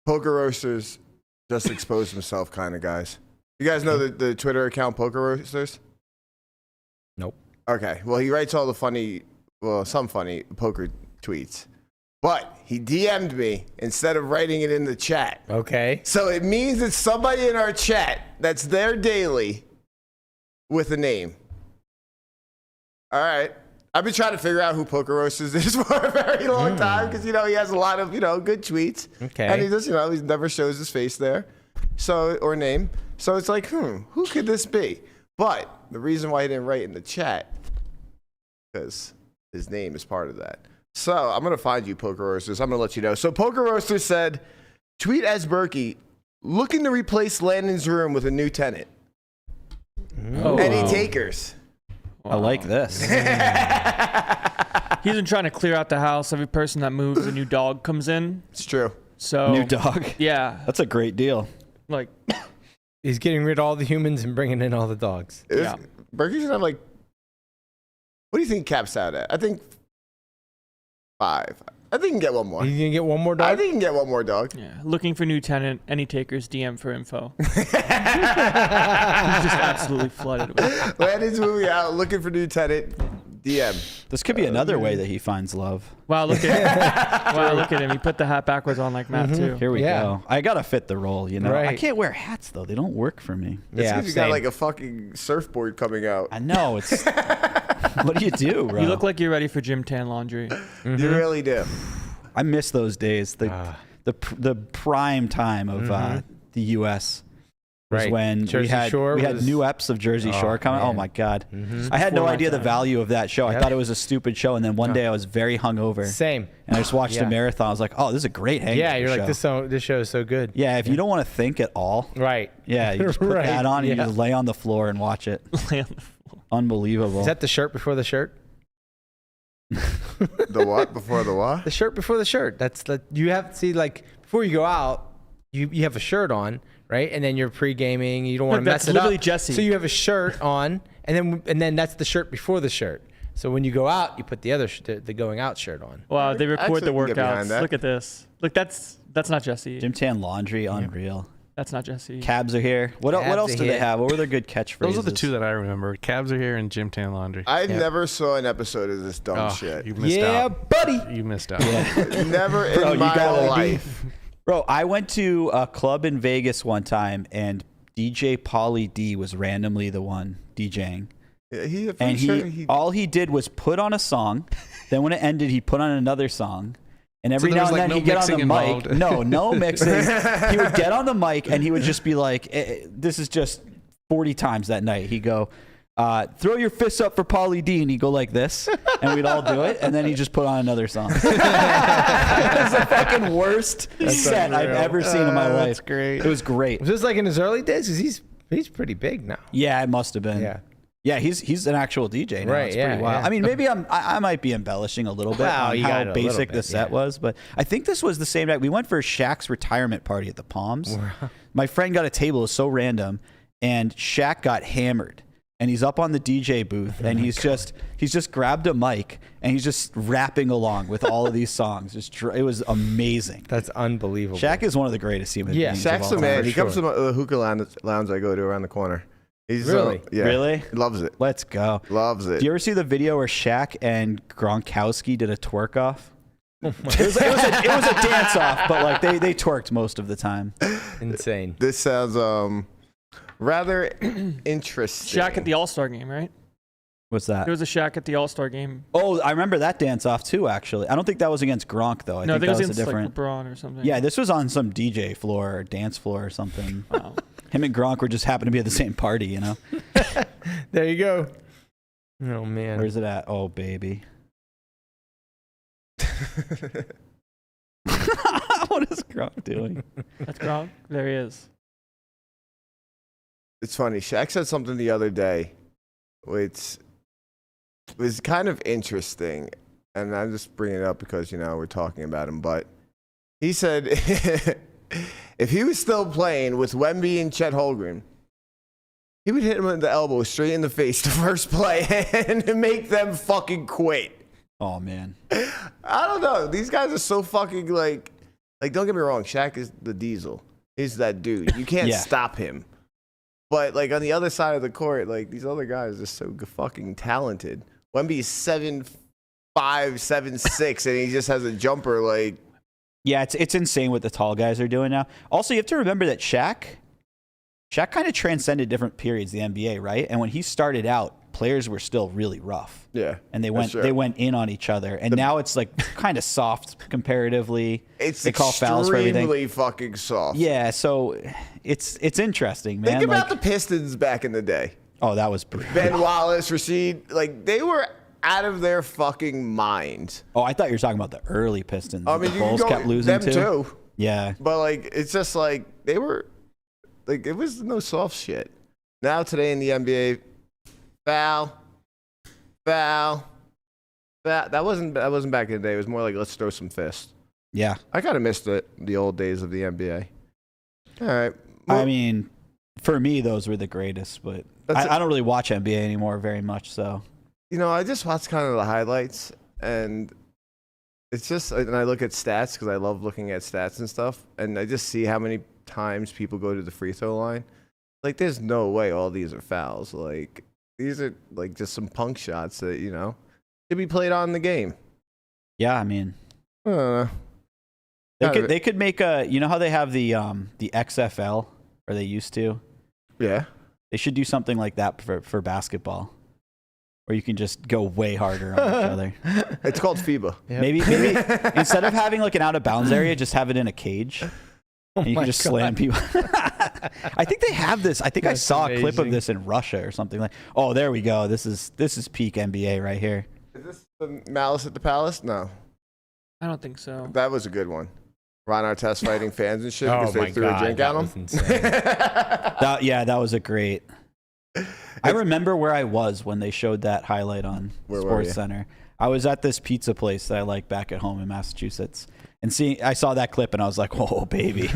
Poker Roasters just exposed himself, kind of guys. You guys know the Twitter account Poker Roasters? Nope. Okay. Well, he writes all the some funny poker tweets. But he DM'd me instead of writing it in the chat. Okay. So it means it's somebody in our chat that's there daily with a name. All right. I've been trying to figure out who Poker Roasters is for a very long time because, he has a lot of, good tweets. Okay. And he just, he never shows his face there. Or name. So it's like, who could this be? But the reason why he didn't write in the chat, because his name is part of that. So I'm going to find you, Poker Roasters. I'm going to let you know. So Poker Roasters said, Tweet as Berkey, looking to replace Landon's room with a new tenant. Any takers? I like this. He's been trying to clear out the house. Every person that moves, a new dog comes in. It's true. So New dog. Yeah. That's a great deal. Like, He's getting rid of all the humans and bringing in all the dogs. Yeah. Berkey should have like. What do you think caps out at? I think 5. I think you can get one more. You can get one more dog? I think you can get one more dog. yeah. Looking for new tenant. Any takers? DM for info. He's just absolutely flooded with it. Landon's moving out, looking for new tenant. DM. This could be another way that he finds love. Wow, look at him. He put the hat backwards on like Matt too. Here we go. I gotta fit the role, you know. I Right. can't wear hats though; they don't work for me. It's because you got like a fucking surfboard coming out. I know. It's what do you do, bro? You look like you're ready for gym tan laundry. You really do. I miss those days. The prime time of the U.S. was Right. when Jersey Shore we had was- new eps of Jersey Shore coming. Oh man. my god! I had no Before my idea the time. value of that show. I Yep. thought it was a stupid show, and then one day I was very hungover, Same. and I just watched Yeah. a marathon. I was like, "Oh, this is a great hangover Yeah, you're show." like, this show is so good. Yeah, if you don't want to think at all, Right. yeah, you just put Right, that on and you yeah. just lay on the floor and watch it. Unbelievable. Is that the shirt before the shirt? The what? Before the what? The shirt before the shirt. That's the you have to see like before you go out, you have a shirt on, right? And then you're pre-gaming. You don't want to Look, mess that's it literally up. Jesse. So you have a shirt on, and then that's the shirt before the shirt. So when you go out, you put the other the going out shirt on. Wow, they record the Actually, I can get behind workouts. that. Look at this. Look, that's not Jesse. Gym tan laundry? Unreal. That's not Jesse. Cabs are here. What Cabs else are do they here. have? What were their good catchphrases? Those are the two that I remember. Cabs are here and Gym Tan Laundry. I never saw an episode of this dumb Oh, shit. you missed Yeah, out. buddy. You missed out. Never Bro, in you my gotta life. Bro, I went to a club in Vegas one time, and DJ Pauly D was randomly the one DJing. Yeah, And all he did was put on a song. Then when it ended, he put on another song. And every there now was, and like, then no he'd get on the mixing mic. involved. No mixing. He would get on the mic and he would just be like, this is just 40 times that night. He'd go, throw your fists up for Pauly D. And he'd go like this. And we'd all do it. And then he'd just put on another song. It was the fucking worst set I've ever seen in my life. That's great. It was great. Was this like in his early days? Because he's pretty big now. Yeah, it must have been. Yeah. Yeah, he's an actual DJ now. Right, It's pretty yeah, wild. yeah. I mean, maybe I might be embellishing a little bit Well, on you how got a little basic the bit, set yeah. was, but I think this was the same night. We went for Shaq's retirement party at the Palms. My friend got a table. It was so random, and Shaq got hammered. And he's up on the DJ booth, and he's just grabbed a mic, and he's just rapping along with all of these songs. It was amazing. That's unbelievable. Shaq is one of the greatest human Yeah. beings. of Shaq's all the time. man. for He comes to sure. the hookah lounge I go to around the corner. He's Really? yeah. Really? He loves it. Let's go. Loves it. Do you ever see the video where Shaq and Gronkowski did a twerk off? It was a dance off, but like they twerked most of the time. Insane. This sounds rather interesting. Shaq at the All-Star game, right? What's that? There was a Shaq at the All-Star game. Oh, I remember that dance off too. Actually, I don't think that was against Gronk though. I No, I think think it that was was a against different. like LeBron or something. Yeah, this was on some DJ floor or dance floor or something. Wow. Him and Gronk were just happened to be at the same party, you know. There you go. Oh man. Where's it at? Oh baby. What is Gronk doing? That's Gronk. There he is. It's funny. Shaq said something the other day, which was kind of interesting, and I'm just bringing it up because we're talking about him. But he said if he was still playing with Wemby and Chet Holmgren, he would hit him in the elbow straight in the face the first play and make them fucking quit. Oh man. I don't know. These guys are so fucking like don't get me wrong. Shaq is the diesel. He's that dude. You can't Yeah. stop him. But like on the other side of the court, like these other guys are so fucking talented. Wemby's 7'5", 7'6", and he just has a jumper like. Yeah, it's insane what the tall guys are doing now. Also, you have to remember that Shaq kind of transcended different periods of the NBA, right? And when he started out, players were still really rough. Yeah, And they that's went true. in on each other. And now it's like kind of soft comparatively. It's they call fouls for everything. extremely fucking soft. Yeah, so it's interesting, man. Think about Like- the Pistons back in the day. Oh, that was brutal. Ben Wallace, Rasheed, like they were out of their fucking minds. Oh, I thought you were talking about the early Pistons. I mean, the you can Bulls go kept losing them to. too. Yeah. But like, it's just like they were like, it was no soft shit. Now today in the NBA, foul. That wasn't back in the day. It was more like, let's throw some fists. Yeah. I kind of missed the old days of the NBA. All right. I mean, for me, those were the greatest, but I don't really watch NBA anymore very much. So, you know, I just watch kind of the highlights, and it's just, and I look at stats because I love looking at stats and stuff, and I just see how many times people go to the free throw line. Like, there's no way all these are fouls. Like, these are like just some punk shots that, you know, should be played on the game. Yeah, I mean, I don't know. They could make a, you know how they have the XFL, or they used to? Yeah. They should do something like that for basketball, where you can just go way harder on each other. It's called FIBA. Yep. Maybe instead of having like an out of bounds area, just have it in a cage. And you can just slam people. I think they have this. I think I saw a clip of this in Russia or something. Like, oh, there we go. This is peak NBA right here. Is this the Malice at the Palace? No. I don't think so. That was a good one. Ron Artest fighting fans and shit because they threw a drink at him. That was a great. I remember where I was when they showed that highlight on Sports Center. I was at this pizza place that I like back at home in Massachusetts. And I saw that clip and I was like, "Oh, baby!"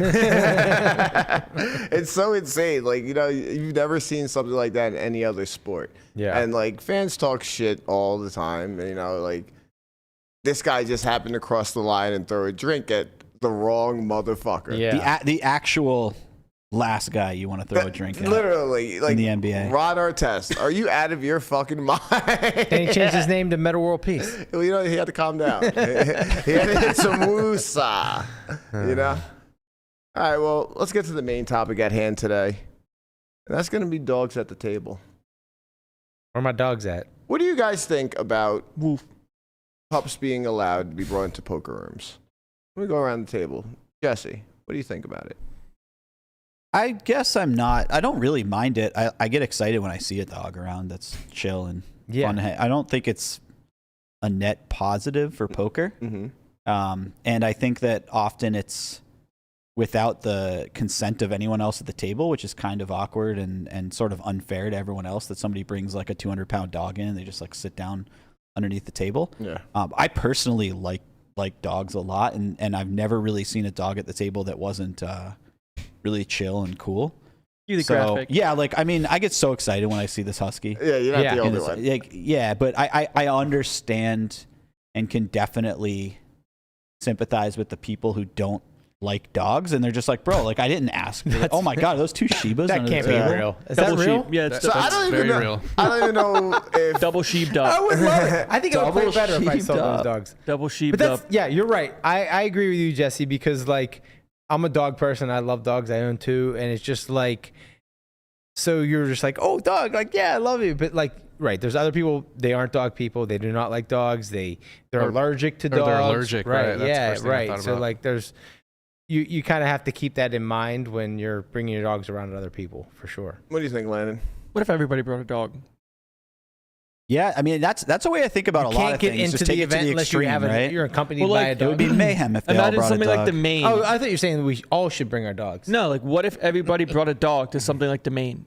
It's so insane. Like, you know, you've never seen something like that in any other sport. Yeah. And like, fans talk shit all the time. And, you know, like, this guy just happened to cross the line and throw a drink at the wrong motherfucker. Yeah. The actual last guy you want to throw a drink at. Literally, like, in the NBA. Ron Artest, are you out of your fucking mind? Then he changed his name to Metal World Peace. Well, you know, he had to calm down. He had to hit some woosah, you know? All right, well, let's get to the main topic at hand today. And that's going to be dogs at the table. Where are my dogs at? What do you guys think about pups being allowed to be brought into poker rooms? Let me go around the table. Jesse, what do you think about it? I guess I don't really mind it. I get excited when I see a dog around that's chill and fun. I don't think it's a net positive for poker. Mm-hmm. And I think that often it's without the consent of anyone else at the table, which is kind of awkward and sort of unfair to everyone else, that somebody brings like a 200-pound dog in and they just like sit down underneath the table. Yeah. I personally like dogs a lot, and I've never really seen a dog at the table that wasn't really chill and cool. Graphic. Yeah, like, I mean, I get so excited when I see this husky. Yeah, you're not the only one. Like, yeah, but I understand and can definitely sympathize with the people who don't like dogs, and they're just like, bro, like, I didn't ask. Oh my god, those two Shibas. That can't be real. Is that real? Yeah, it's So I don't even know. real. I don't even know if double sheep dub. I would love it. I think it would play better if I saw those dogs. Double sheep But that's, dub. yeah, you're right. I agree with you, Jesse, because like, I'm a dog person. I love dogs. I own two, and it's just like, so you're just like, oh, dog, like, yeah, I love you, but like, right? There's other people. They aren't dog people. They do not like dogs. They're allergic to dogs. They're allergic, right? That's the Yeah, first thing I thought right. So about. like, there's you kind of have to keep that in mind when you're bringing your dogs around other people, for sure. What do you think, Landon? What if everybody brought a dog? Yeah, I mean, that's a way I think about a lot of things. You can't get into Just the take it to event the unless extreme, you're right? accompanied Well, by like, a It dog. would be mayhem if they all Imagine brought a something dog. like the Maine. Oh, I thought you were saying we all should bring our dogs. No, like, what if everybody brought a dog to something like the Maine?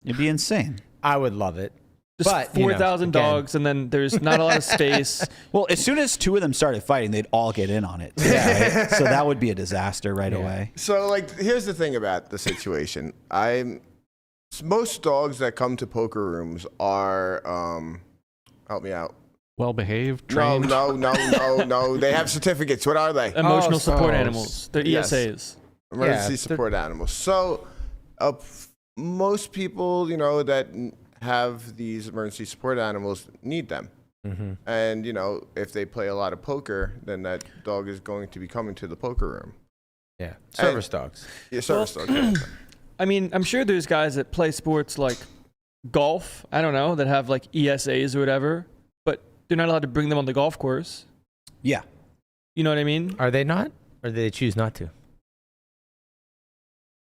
It'd be insane. I would love it. Just But, you know, 4,000 again- dogs, and then there's not a lot of space. Well, as soon as two of them started fighting, they'd all get in on it. Yeah, right? So that would be a disaster right away. So, like, here's the thing about the situation. Most dogs that come to poker rooms are, help me out. Well behaved, trained. No. They have certificates. What are they? Emotional support oh, animals. They're yes. ESAs. Emergency Yeah, support animals. So, most people, you know, that have these emergency support animals need them. Mm-hmm. And, you know, if they play a lot of poker, then that dog is going to be coming to the poker room. Yeah, service dogs. Yeah, service dogs. I mean, I'm sure there's guys that play sports like golf, I don't know, that have like ESAs or whatever, but they're not allowed to bring them on the golf course. Yeah. You know what I mean? Are they not? Or do they choose not to?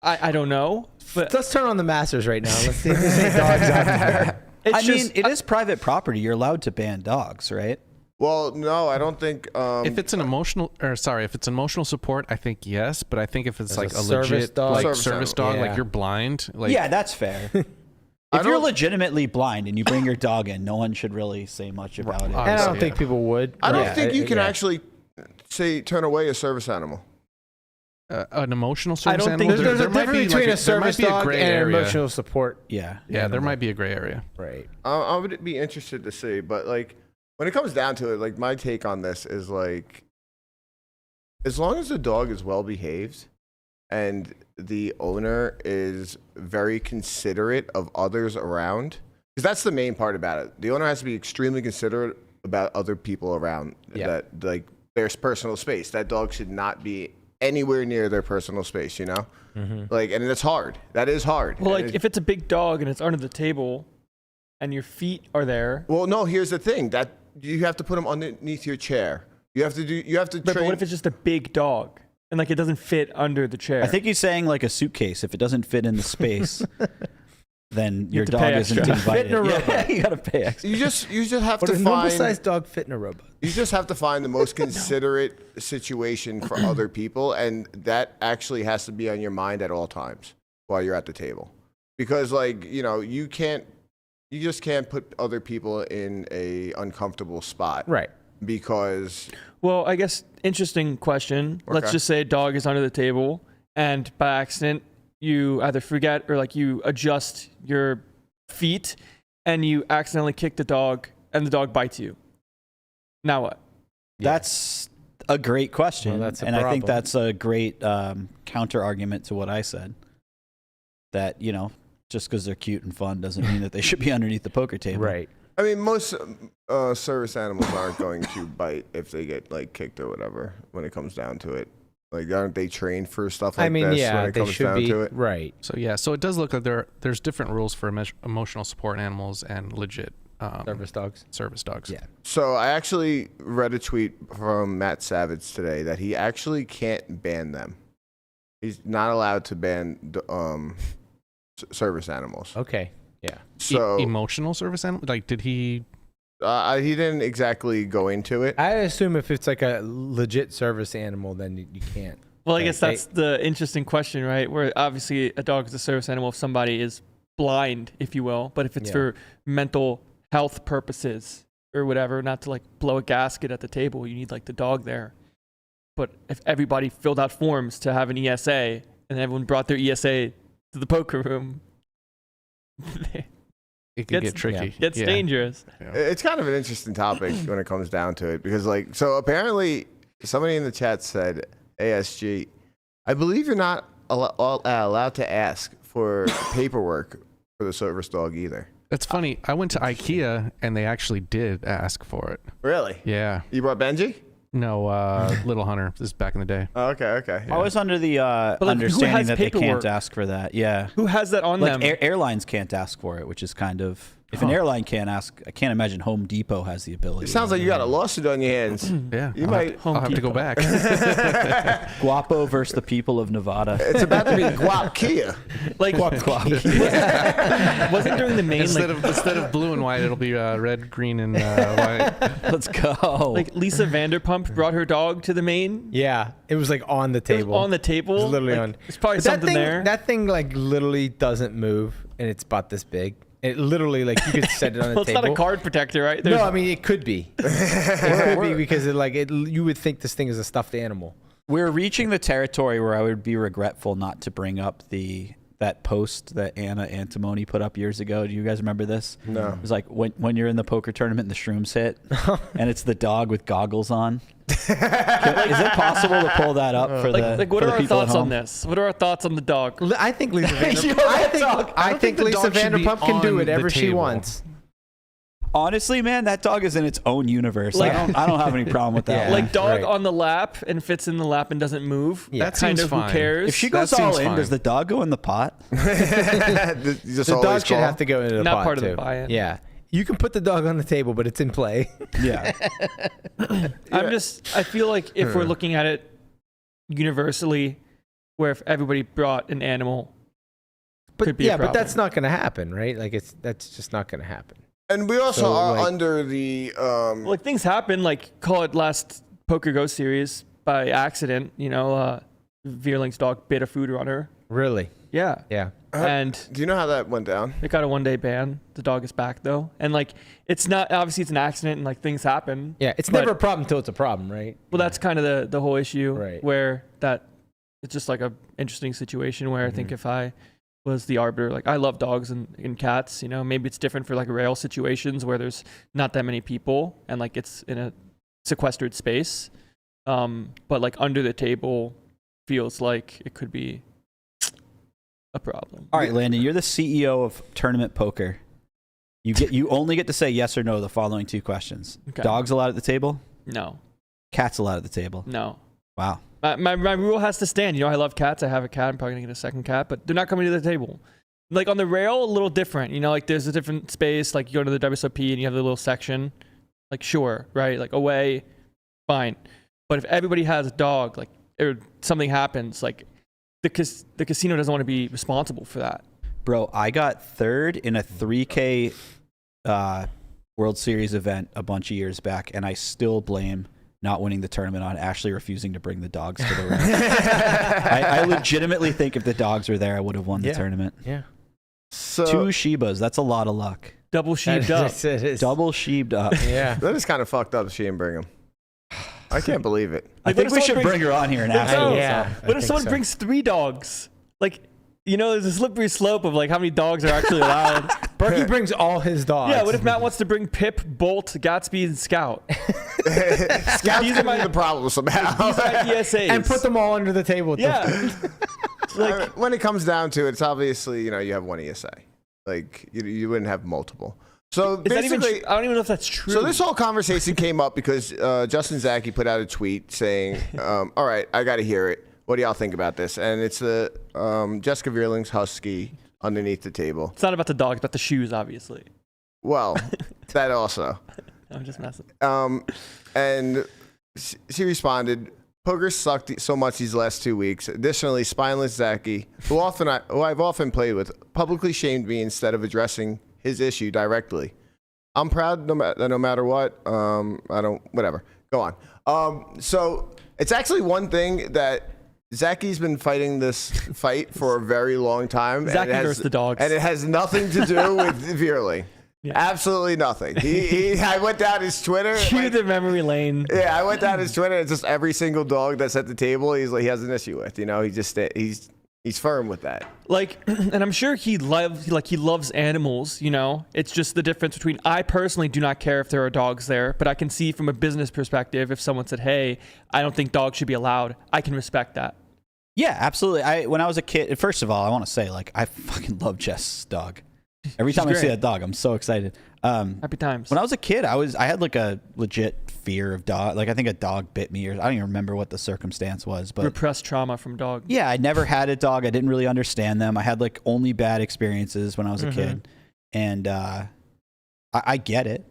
I don't know. But Let's turn on the Masters right now. Let's see if there's any dogs out there. it's I just, mean, it is private property. You're allowed to ban dogs, right? Well, no, I don't think. If it's an emotional support, I think yes. But I think if it's like a service legit dog. like Service service animal. dog, Yeah. like you're blind, like Yeah, that's fair. If you're legitimately blind and you bring your dog in, no one should really say much about it. And I don't Obviously, think people would. I don't Yeah, think you can yeah. actually turn away a service animal. an emotional service don't animal. think There's a might difference be between like a service there might be dog gray and an area. emotional support. Yeah. Yeah, there might be a gray area. Right. I would be interested to see, but like when it comes down to it, like my take on this is like, as long as the dog is well behaved and the owner is very considerate of others around, because that's the main part about it. The owner has to be extremely considerate about other people around that, like their personal space. That dog should not be anywhere near their personal space, you know? Like, and it's hard. That is hard. Well, And like if it's a big dog and it's under the table, and your feet are there. well, no, here's the thing that you have to put them underneath your chair. You have to But train. what if it's just a big dog and like it doesn't fit under the chair? I think he's saying like a suitcase. If it doesn't fit in the space, then your to dog pay isn't extra. invited. Fit in a Yeah, robot. you gotta pay extra. You just have Would to a normal find. sized dog fit in a robot? You just have to find the most considerate situation for other people, and that actually has to be on your mind at all times while you're at the table, because like you just can't put other people in a uncomfortable spot, Right. Because Well, I guess interesting question. Let's Okay. just say a dog is under the table and by accident you either forget or like you adjust your feet and you accidentally kick the dog and the dog bites you. Now what? That's a great question. Well, that's a and I think problem. that's a great counter argument to what I said. That, just because they're cute and fun doesn't mean that they should be underneath the poker table. Right. I mean, most service animals aren't going to bite if they get like kicked or whatever. When it comes down to it, like aren't they trained for stuff like I mean, this? yeah, when it they comes should down be. to it. Right. So yeah, so it does look like there's different rules for emotional support animals and legit Service dogs. service dogs. Yeah. So I actually read a tweet from Matt Savage today that he actually can't ban them. He's not allowed to ban service animals. Okay. Yeah. So Emotional service animal. Like, did he? he didn't exactly go into it. I assume if it's like a legit service animal, then you can't. Well, I Like, guess that's the interesting question, right? Where obviously a dog is a service animal if somebody is blind, if you will, but if it's Yeah. for mental health purposes or whatever, not to like blow a gasket at the table, you need like the dog there. But if everybody filled out forms to have an ESA and everyone brought their ESA to the poker room, It could Gets- get tricky. it's Yeah. dangerous. It's kind of an interesting topic when it comes down to it, because like, so apparently somebody in the chat said, ASG, I believe you're not allowed to ask for paperwork for the service dog either. That's funny. I went to IKEA and they actually did ask for it. Really? Yeah. You brought Benji? No, Little Hunter. This is back in the day. Oh, okay. I was under the like, who understanding has that they paperwork? can't ask for that. Yeah. Who has that on Like them? airlines can't ask for it, which is kind of, if an airline can't ask, I can't imagine Home Depot has the ability. It sounds like you got a lawsuit on your hands. Yeah. You I'll might- have to, I'll have to go back. Guapo versus the people of Nevada. It's about to be Guap Kia. Like, wasn't during the main, instead like, of blue and white, it'll be red, green, and white. Let's go. like Lisa Vanderpump brought her dog to the main? Yeah. It was like on the It was table. on the table. It was literally Like, on. There's probably But something there. That thing like literally doesn't move, and it's about this big. It literally like you could set it on a well, it's table. not a card protector, right? No, I mean it could be. It could be because you would think this thing is a stuffed animal. We're reaching the territory where I would be regretful not to bring up that post that Anna Antimoni put up years ago. Do you guys remember this? No. It was like when you're in the poker tournament and the shrooms hit, and it's the dog with goggles on. Is it possible to pull that up for the like what for are the our people at thoughts on home? this? What are our thoughts on the dog? I think Lisa Yo, Vanderpump. that I think the Lisa dog should be Vanderpump can do on whatever the she table. wants. Honestly, man, that dog is in its own universe. Like- I don't have any problem with that. Yeah. one. Like dog right. on the lap and fits in the lap and doesn't move. Yeah. That kind seems of fine. who cares? If she That goes all seems in, fine. does the dog go in the pot? The The dog should have to go into the Not pot part of the too. buy-in. Yeah. You can put the dog on the table, but it's in play. Yeah. I feel like if we're looking at it universally, where if everybody brought an animal, But could be a yeah, but problem. that's not going to happen, right? Like that's just not going to happen. And we also So, are like- under the Like things happen, like call it last Poker Go series by accident. Veerling's dog bit a food runner. Really? Yeah. Yeah. And do you know how that went down? it got a 1-day ban. The dog is back though, and like it's not obviously it's an accident and like things happen. Yeah. It's but- never a problem until it's a problem, right? Well, that's kind of the whole issue, Right. where that it's just like a interesting situation where I Mm-hmm. think if I was the arbiter, like I love dogs and cats, maybe it's different for like rail situations where there's not that many people and like it's in a sequestered space, but like under the table feels like it could be a problem. All right, Landon, you're the CEO of Tournament Poker. You only get to say yes or no to the following 2 questions. Okay. Dogs allowed at the table? No, Cats allowed at the table? no. Wow. My rule has to stand. I love cats. I have a cat. I'm probably gonna get a second cat, but they're not coming to the table. Like on the rail, a little different. Like there's a different space. Like you go to the WSOP and you have the little section. Like sure, right? Like away, fine. But if everybody has a dog, like or something happens, like the casino doesn't want to be responsible for that. Bro, I got 3rd in a 3K World Series event a bunch of years back, and I still blame not winning the tournament on Ashley refusing to bring the dogs to the ring. I legitimately think if the dogs were there, I would have won the tournament. Yeah. So 2 Shibas, that's a lot of luck. Double sheeped up. It is. Double sheeped up. Yeah. that is kind of fucked up. She didn't bring him. I can't believe it. I Like, think what if we should someone bring her on here and ask No. her. Yeah. What if someone brings 3 dogs? Like, there's a slippery slope of like how many dogs are actually allowed. Berkey brings all his dogs. Yeah, what if Matt wants to bring Pip, Bolt, Gatsby, and Scout? Scout's These are gonna be my- the problem somehow. These are my ESAs. and put them all under the table? Yeah. Like, When it comes down to it, it's obviously you have one ESA. Like you wouldn't have multiple. So is that even basically, true? I don't even know if that's true. so this whole conversation came up because Justin Zaki put out a tweet saying, "All right, I got to hear it. What do y'all think about this?" And it's the Jessica Veerling's husky underneath the table. It's not about the dogs, but the shoes, obviously. Well, that also. I'm just messing. And she responded, "Poker sucked so much these last 2 weeks. Additionally, spineless Zaki, who I've often played with, publicly shamed me instead of addressing his issue directly. I'm proud no matter what. Whatever. Go on. So it's actually one thing that Zaki's been fighting this fight for a very long time. Zaki versus the dogs. And it has nothing to do with Veerling. Yeah. Absolutely nothing. I went down his Twitter. Cue the memory lane. Yeah, I went down his Twitter. It's just every single dog that's at the table. He has an issue with. He's firm with that. Like, and I'm sure he loves animals. It's just the difference between. I personally do not care if there are dogs there, but I can see from a business perspective if someone said, "Hey, I don't think dogs should be allowed," I can respect that. Yeah, absolutely. When I was a kid, first of all, I want to say, I fucking love Jess's dog. Every time I see great. that dog, I'm so excited. Happy times. When I was a kid, I had a legit fear of dog. I think a dog bit me, or I don't even remember what the circumstance was, but Repressed trauma from dog. yeah, I never had a dog. I didn't really understand them. I had only bad experiences when I was a kid, and I get it.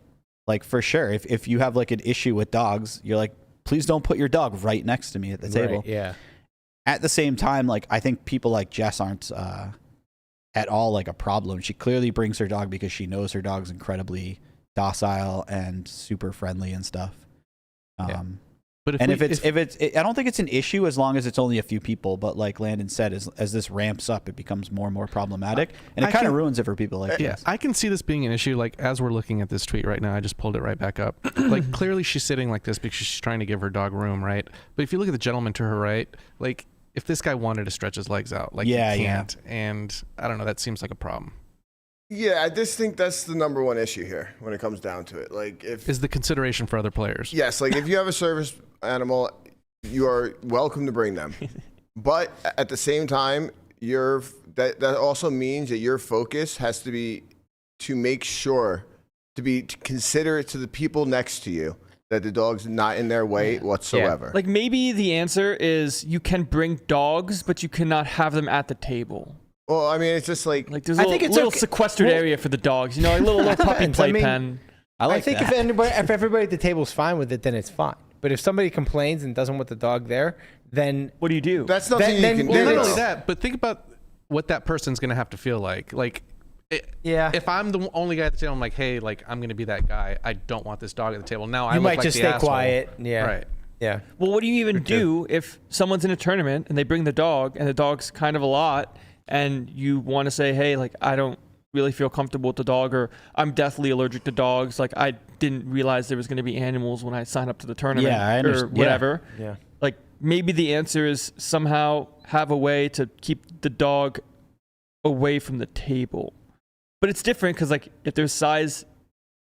For sure, if you have an issue with dogs, you're please don't put your dog right next to me at the table. Right, yeah. At the same time, I think people like Jess aren't at all a problem. She clearly brings her dog because she knows her dog's incredibly docile and super friendly and stuff. But if it's I don't think it's an issue as long as it's only a few people. But like Landon said, as this ramps up, it becomes more and more problematic, and it kind of ruins it for people like yeah, Jess. I can see this being an issue. As we're looking at this tweet right now, I just pulled it right back up. Clearly she's sitting like this because she's trying to give her dog room, right? But if you look at the gentleman to her right, if this guy wanted to stretch his legs out, he can't. And I don't know, that seems like a problem. Yeah, I just think that's the number one issue here when it comes down to it. Is the consideration for other players. Yes, if you have a service animal, you are welcome to bring them. But at the same time, that also means that your focus has to be to make sure to consider it to the people next to you that the dog's not in their way whatsoever. Maybe the answer is you can bring dogs, but you cannot have them at the table. Well, I mean, it's just there's a little sequestered area for the dogs, a little puppy playpen. I think if everybody at the table's fine with it, then it's fine. But if somebody complains and doesn't want the dog there, then what do you do? That's nothing you can do. Well, not only that, but think about what that person's going to have to feel like. Yeah. If I'm the only guy at the table, I'm like, hey, like I'm gonna be that guy. I don't want this dog at the table. Now I You look might like just the stay asshole. quiet. Yeah. Right. Yeah. Well, what do you even do if someone's in a tournament and they bring the dog and the dog's kind of a lot and you want to say, hey, like, I don't really feel comfortable with the dog, or I'm deathly allergic to dogs. Like, I didn't realize there was going to be animals when I signed up to the tournament or whatever. Yeah. Like, maybe the answer is somehow have a way to keep the dog away from the table. But it's different because, like, if there's size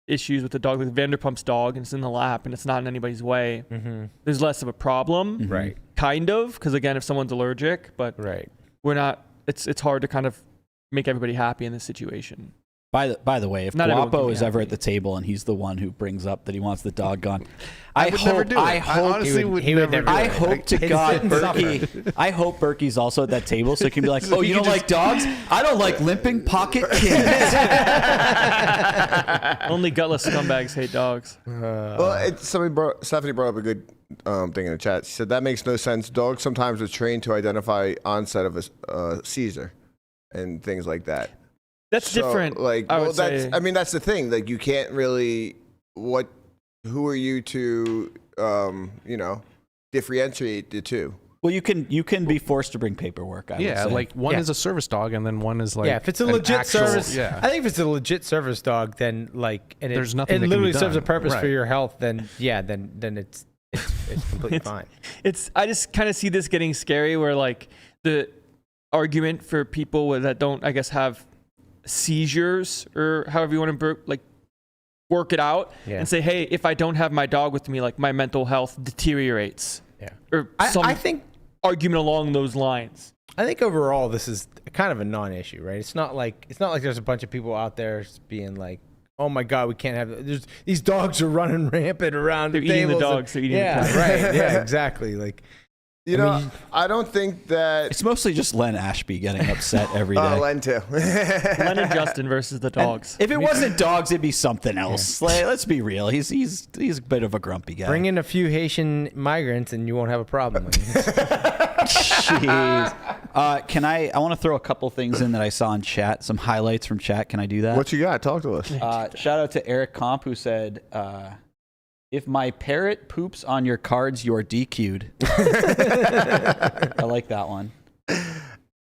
issues with the dog, like Vanderpump's dog, and it's in the lap and it's not in anybody's way, there's less of a problem. Right. Kind of, because again, if someone's allergic, but we're not. It's hard to kind of make everybody happy in this situation. By the way, if Not everyone can Guapo be is ever happy. at the table and he's the one who brings up that he wants the dog gone, I would never do it. I honestly would never do it. I hope to His God sins Berkey. I hope Berkey's also at that table so he can be like, "Oh, you don't like dogs? I don't like limping pocket kids." Only gutless scumbags hate dogs. Well, Stephanie brought up a good thing in the chat. She said that makes no sense. Dogs sometimes are trained to identify onset of a seizure and things like that. That's different. Like, I well, would that's. say. I mean, that's the thing. Like, you can't really. Who are you to, differentiate the two? Well, you can be forced to bring paperwork. I would say. like one is a service dog, and then one is like if it's a an legit actual- service, Yeah. I think if it's a legit service dog, then like, and There's nothing it that can be literally serves a done. purpose for Right. your health, then then it's completely fine. I just kind of see this getting scary, where like the argument for people that don't, I guess, have seizures or however you want to work it out and say, hey, if I don't have my dog with me, like my mental health deteriorates. Yeah. Or I think argument along those lines. I think overall this is kind of a non-issue, right? It's not like there's a bunch of people out there being like, oh my God, we can't have these dogs are running rampant around. They're eating the dogs. They're eating the dogs. Right. Yeah, exactly. Like, I don't think that It's mostly just Len Ashby getting upset every day. Len too. Len and Justin versus the dogs. If it wasn't dogs, it'd be something else. Like, let's be real. He's a bit of a grumpy guy. bring in a few Haitian migrants and you won't have a problem. Jeez. I want to throw a couple things in that I saw in chat, some highlights from chat. Can I do that? What you got? Talk to us. Shout out to Eric Comp, who said, if my parrot poops on your cards, you're DQ'd. I like that one.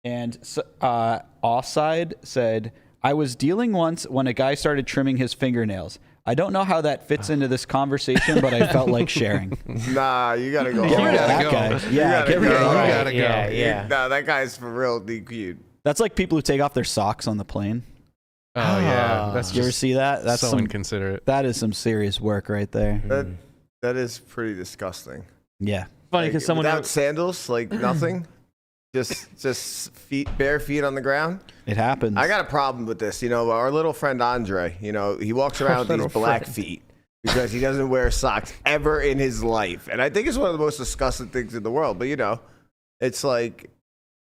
And Offside said, I was dealing once when a guy started trimming his fingernails. I don't know how that fits into this conversation, but I felt like sharing. Nah, you gotta go. Get rid of gotta that go. guy. You Yeah, gotta get rid of go. that You guy. gotta go. Yeah. Nah, that guy's for real DQ'd. That's like people who take off their socks on the plane. Oh yeah, that's You ever just see that? That's so some inconsiderate. that is some serious work right there. That is pretty disgusting. Yeah. Funny because someone without sandals, like nothing, just bare feet on the ground. It happens. I got a problem with this. Our little friend Andre. He walks around with these black feet because he doesn't wear socks ever in his life, and I think it's one of the most disgusting things in the world. But it's like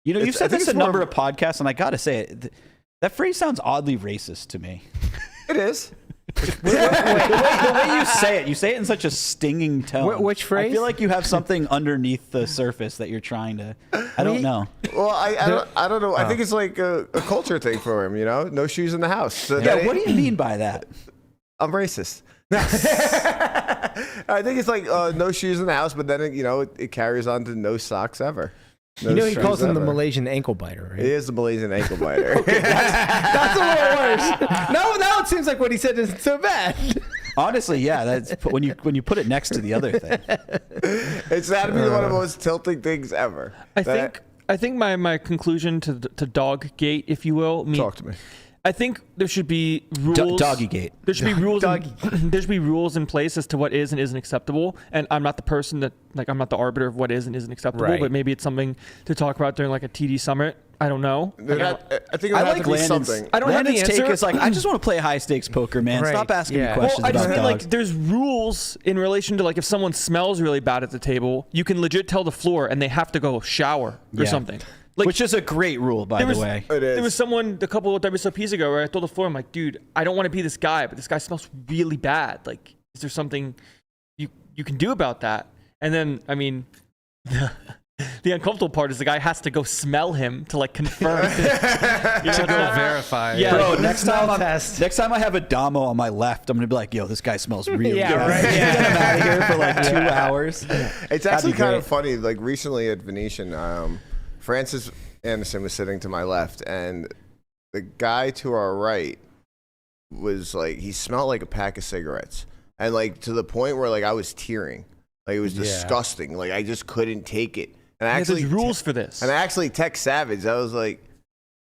you've I said think this a it's more number of- of podcasts, and I got to say it. That phrase sounds oddly racist to me. it is. The way you say it in such a stinging tone. Which phrase? I feel like you have something underneath the surface that you're trying to. I don't know. Well, I don't know. I think it's like a culture thing for him. No shoes in the house. So Yeah. What do you mean by that? I'm racist. I think it's like no shoes in the house, but then it carries on to no socks ever. No he shoes calls him the ever. Malaysian ankle biter, right? He is the Malaysian ankle biter. That's a little worse. Now it seems like what he said isn't so bad. Honestly, yeah. That's when you put it next to the other thing. It's got to be one of the most tilting things ever. I think my conclusion to Talk to me. I think there should be rules. Doggygate. There should be rules. There should be rules in place as to what is and isn't acceptable. And I'm not the person that I'm not the arbiter of what is and isn't acceptable. Right. But maybe it's something to talk about during like a TD summit. I don't know. I think it would I have like to be Landon's. something. I don't have the Landon's take answer. is like, I just want to play high stakes poker, man. Right. Stop asking me Yeah. questions Well, I just about mean dogs. like there's rules in relation to like if someone smells really bad at the table, you can legit tell the floor and they have to go shower or Yeah. something. Like, Which is a great rule, by the way. It is. There was someone a couple of WSOPs ago where I told the floor, I'm like, dude, I don't want to be this guy, but this guy smells really bad. Like, is there something you can do about that? And then, I mean, The uncomfortable part is the guy has to go smell him to like confirm. To go verify. Yeah. Bro, like, next time I have a Damo on my left, I'm gonna be like, yo, this guy smells really Yeah, good. right, Get him out of here for like 2 hours. It's actually kind of funny. Like recently at Venetian, Francis Anderson was sitting to my left, and the guy to our right was like, he smelled like a pack of cigarettes, and like to the point where like I was tearing. Like it was disgusting. Like I just couldn't take it. And I actually there's rules for this. And I actually text Savage. I was like,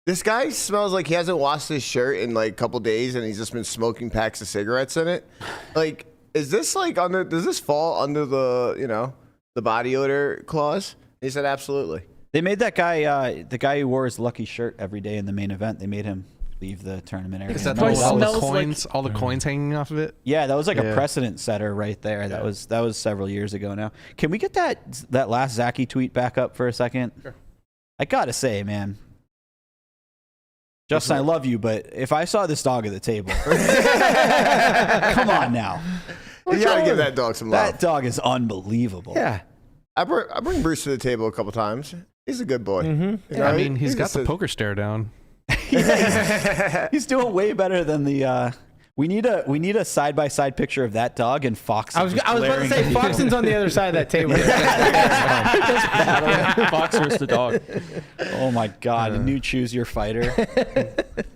this guy smells like he hasn't washed his shirt in like a couple days, and he's just been smoking packs of cigarettes in it. Like, is this like does this fall under the the body odor clause? He said absolutely. They made that guy, the guy who wore his lucky shirt every day in the main event, they made him leave the tournament area. Is that Probably all the smells coins, all the coins hanging off of it? Yeah, that was like a precedent setter right there. That was several years ago now. Can we get that last Zaki tweet back up for a second? Sure. I gotta say, man, Justin, I love you, but if I saw this dog at the table, come on now. You gotta give that dog some love. That dog is unbelievable. Yeah. I bring Bruce to the table a couple times. He's a good boy. Mm-hmm. You know, I mean, he's got just the poker stare down. He's doing way better than the. We need a side by side picture of that dog and Fox. I was about to say Foxen's on the other side of that table. Fox versus the dog. Oh my God! A new choose your fighter.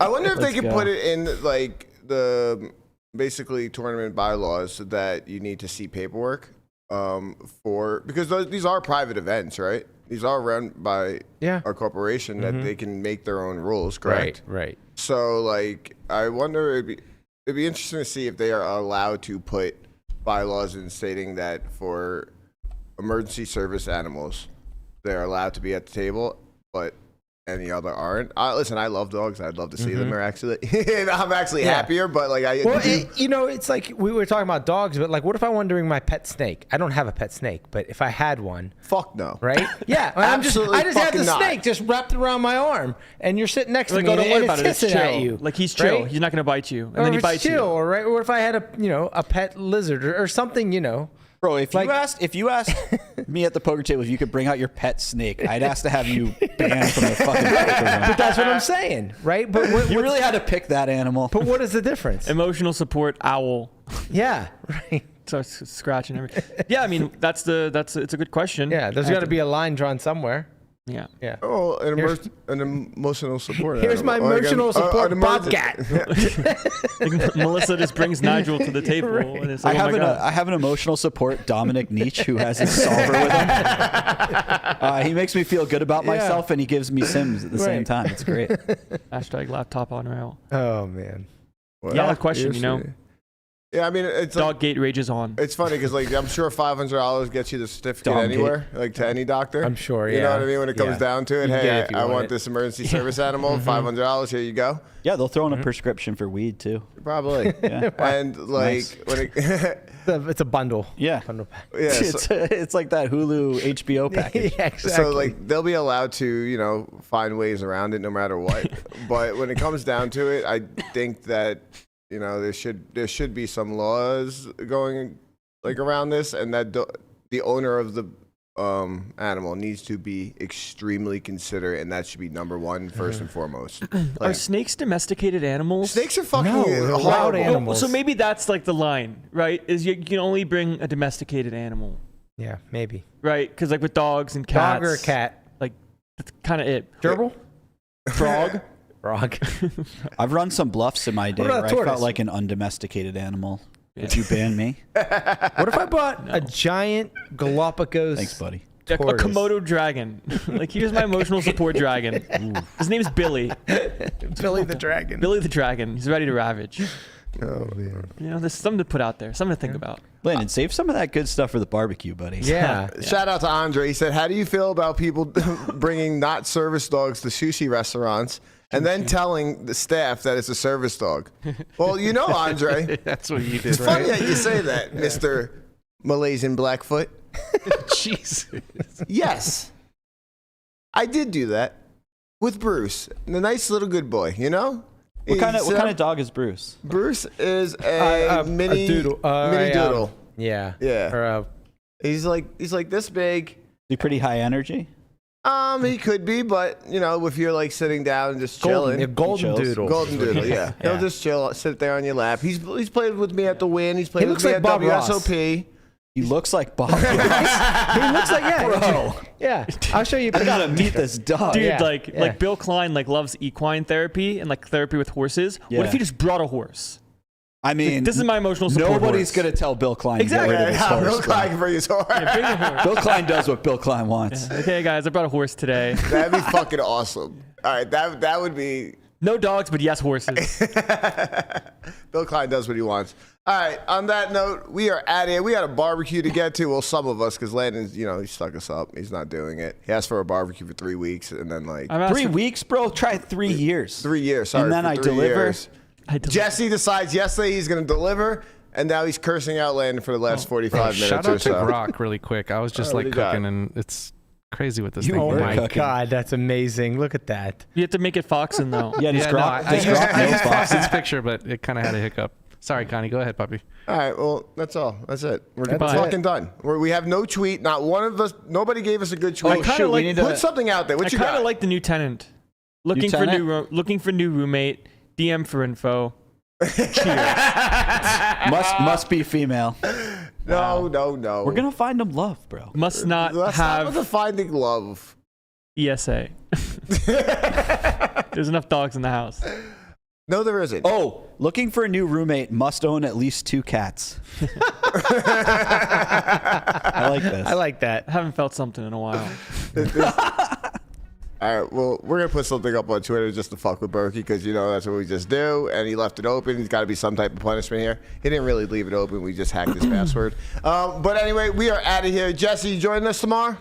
I wonder if they could go. put it in like the basically tournament bylaws that you need to see paperwork because these are private events, right? These are run by our corporation that they can make their own rules, correct? Right. So like, I wonder it'd be interesting to see if they are allowed to put bylaws in stating that for emergency service animals, they're allowed to be at the table, but any other aren't. Listen, I love dogs. I'd love to see them. Actually, I'm actually happier. But like, it's like we were talking about dogs, but like, what if I wanted to bring my pet snake? I don't have a pet snake, but if I had one, fuck no, right? Yeah, I just have the snake just wrapped around my arm, and you're sitting next to me, don't worry and about it's it. It's hissing chill. at you. Like he's chill. Right? He's not gonna bite you, and or then he if bites it's chill, you. or right? Or if I had a pet lizard or something, Bro, if you asked me at the poker table if you could bring out your pet snake, I'd ask to have you banned from the fucking poker room. But that's what I'm saying, right? But you really had to pick that animal. But what is the difference? Emotional support owl. Yeah, right. Starts scratching everything. Yeah, I mean it's a good question. Yeah, there's got to be a line drawn somewhere. Yeah. Oh, an emotional support. Here's my emotional support bobcat. Like Melissa just brings Nigel to the table. Right. And it's like, I have an emotional support Dominic Nietzsche who has his solver with him. He makes me feel good about myself and he gives me Sims at the same time. It's great. Hashtag laptop on rail. Oh man. Valid question, Yeah, I mean, it's dog gate rages on. It's funny because like I'm sure $500 gets you the certificate anywhere, like to any doctor. I'm sure. You know what I mean? When it comes down to it, hey, I want this emergency service animal, $500. Here you go. Yeah, they'll throw in a prescription for weed too. Probably. And like when it's a bundle. Yeah. Bundle pack. Yeah, it's like that Hulu HBO package. Yeah, exactly. So like they'll be allowed to find ways around it no matter what. But when it comes down to it, I think that there should be some laws going like around this, and that the owner of the animal needs to be extremely considerate, and that should be number one first and foremost. Are snakes domesticated animals? Snakes are fucking wild animals. So maybe that's like the line, right? Is you can only bring a domesticated animal. Yeah, maybe. Right? Because like with dogs and cats. Dog or a cat. Like that's kind of it. Gerbil? Frog? Frog. I've run some bluffs in my day where I felt like an undomesticated animal. Would you ban me? What if I bought a giant Galapagos? Thanks, buddy. A Komodo dragon. Like, here's my emotional support dragon. His name's Billy. Billy the dragon. Billy the dragon. He's ready to ravage. Oh man. There's something to put out there, something to think about. Landon, save some of that good stuff for the barbecue, buddy. Yeah. Shout out to Andre. He said, "How do you feel about people bringing not service dogs to sushi restaurants and then telling the staff that it's a service dog?" Well, Andre. That's what you did, It's funny that you say that, Mr. Malaysian Blackfoot. Jesus. Yes. I did do that with Bruce, the nice little good boy, What kind of dog is Bruce? Bruce is a mini doodle. mini doodle. Yeah. Yeah. Or He's like this big, He pretty high energy. He could be, but you know, if you're like sitting down and just chilling, Golden doodle. Golden doodle, yeah. He'll just chill, sit there on your lap. He's played with me at the Win. He's played with me at Bob Ross. WSOP. He looks like Bob Ross. He looks like Bro. Yeah, I'll show you. I gotta meet this dog. Dude, Yeah, like Bill Klein loves equine therapy and like therapy with horses. Yeah. What if he just brought a horse? I mean, This is my emotional support. nobody's horse. gonna tell Bill Klein Exactly. to get rid of his horse. Bill Klein can bring his horse. Bring a horse. Bill Klein does what Bill Klein wants. Okay, guys, I brought a horse today. That'd be fucking awesome. All right, that would be. No dogs, but yes, horses. Bill Klein does what he wants. All right, on that note, we are out of here. We got a barbecue to get to. Well, some of us, because Landon's, he stuck us up. He's not doing it. He asked for a barbecue for 3 weeks, and then like I'm 3 weeks, bro. Try 3 years. 3 years. Sorry, And then for I 3 deliver. years. Jesse decides yesterday he's going to deliver, and now he's cursing out Landon for the last 45 minutes Shout or out to so. Grok really quick. I was just what like do you got? cooking, and it's crazy what this You thing. were Oh my cooking. God, that's amazing! Look at that. You have to make it foxen though. Yeah, does Yeah, no, Grok, I does Grok know used Fox? Fox's picture, but it kind of had a hiccup. Sorry, Connie. Go ahead, puppy. All right, well, that's all. That's it. We're That's fucking done. We have no tweet. Not one of us. Nobody gave us a good tweet. I kinda like- we need to- Put something out there. What I you kind got? of like the new tenant. Looking for new roommate. DM for info. must be female. No. We're gonna find him love, bro. Must not Let's stop with the have finding love. ESA. There's enough dogs in the house. No, there isn't. Oh, looking for a new roommate must own at least 2 cats. I like this. I like that. I haven't felt something in a while. All right, well, we're going to put something up on Twitter just to fuck with Berkey because, that's what we just do. And he left it open. He's got to be some type of punishment here. He didn't really leave it open. We just hacked his password. But anyway, we are out of here. Jesse, you joining us tomorrow?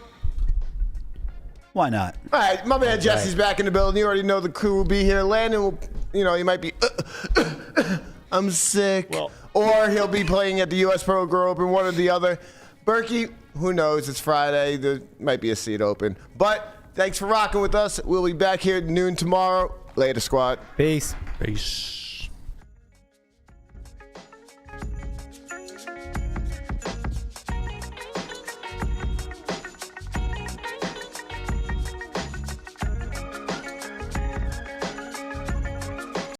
Why not? All right, my man Jesse's back in the building. You already know the crew will be here. Landon will, he might be, I'm sick. Well- Or he'll be playing at the U.S. Pro Girl Open, one or the other. Berkey, who knows? It's Friday. There might be a seat open. But thanks for rocking with us. We'll be back here at noon tomorrow. Later, squad. Peace. Peace.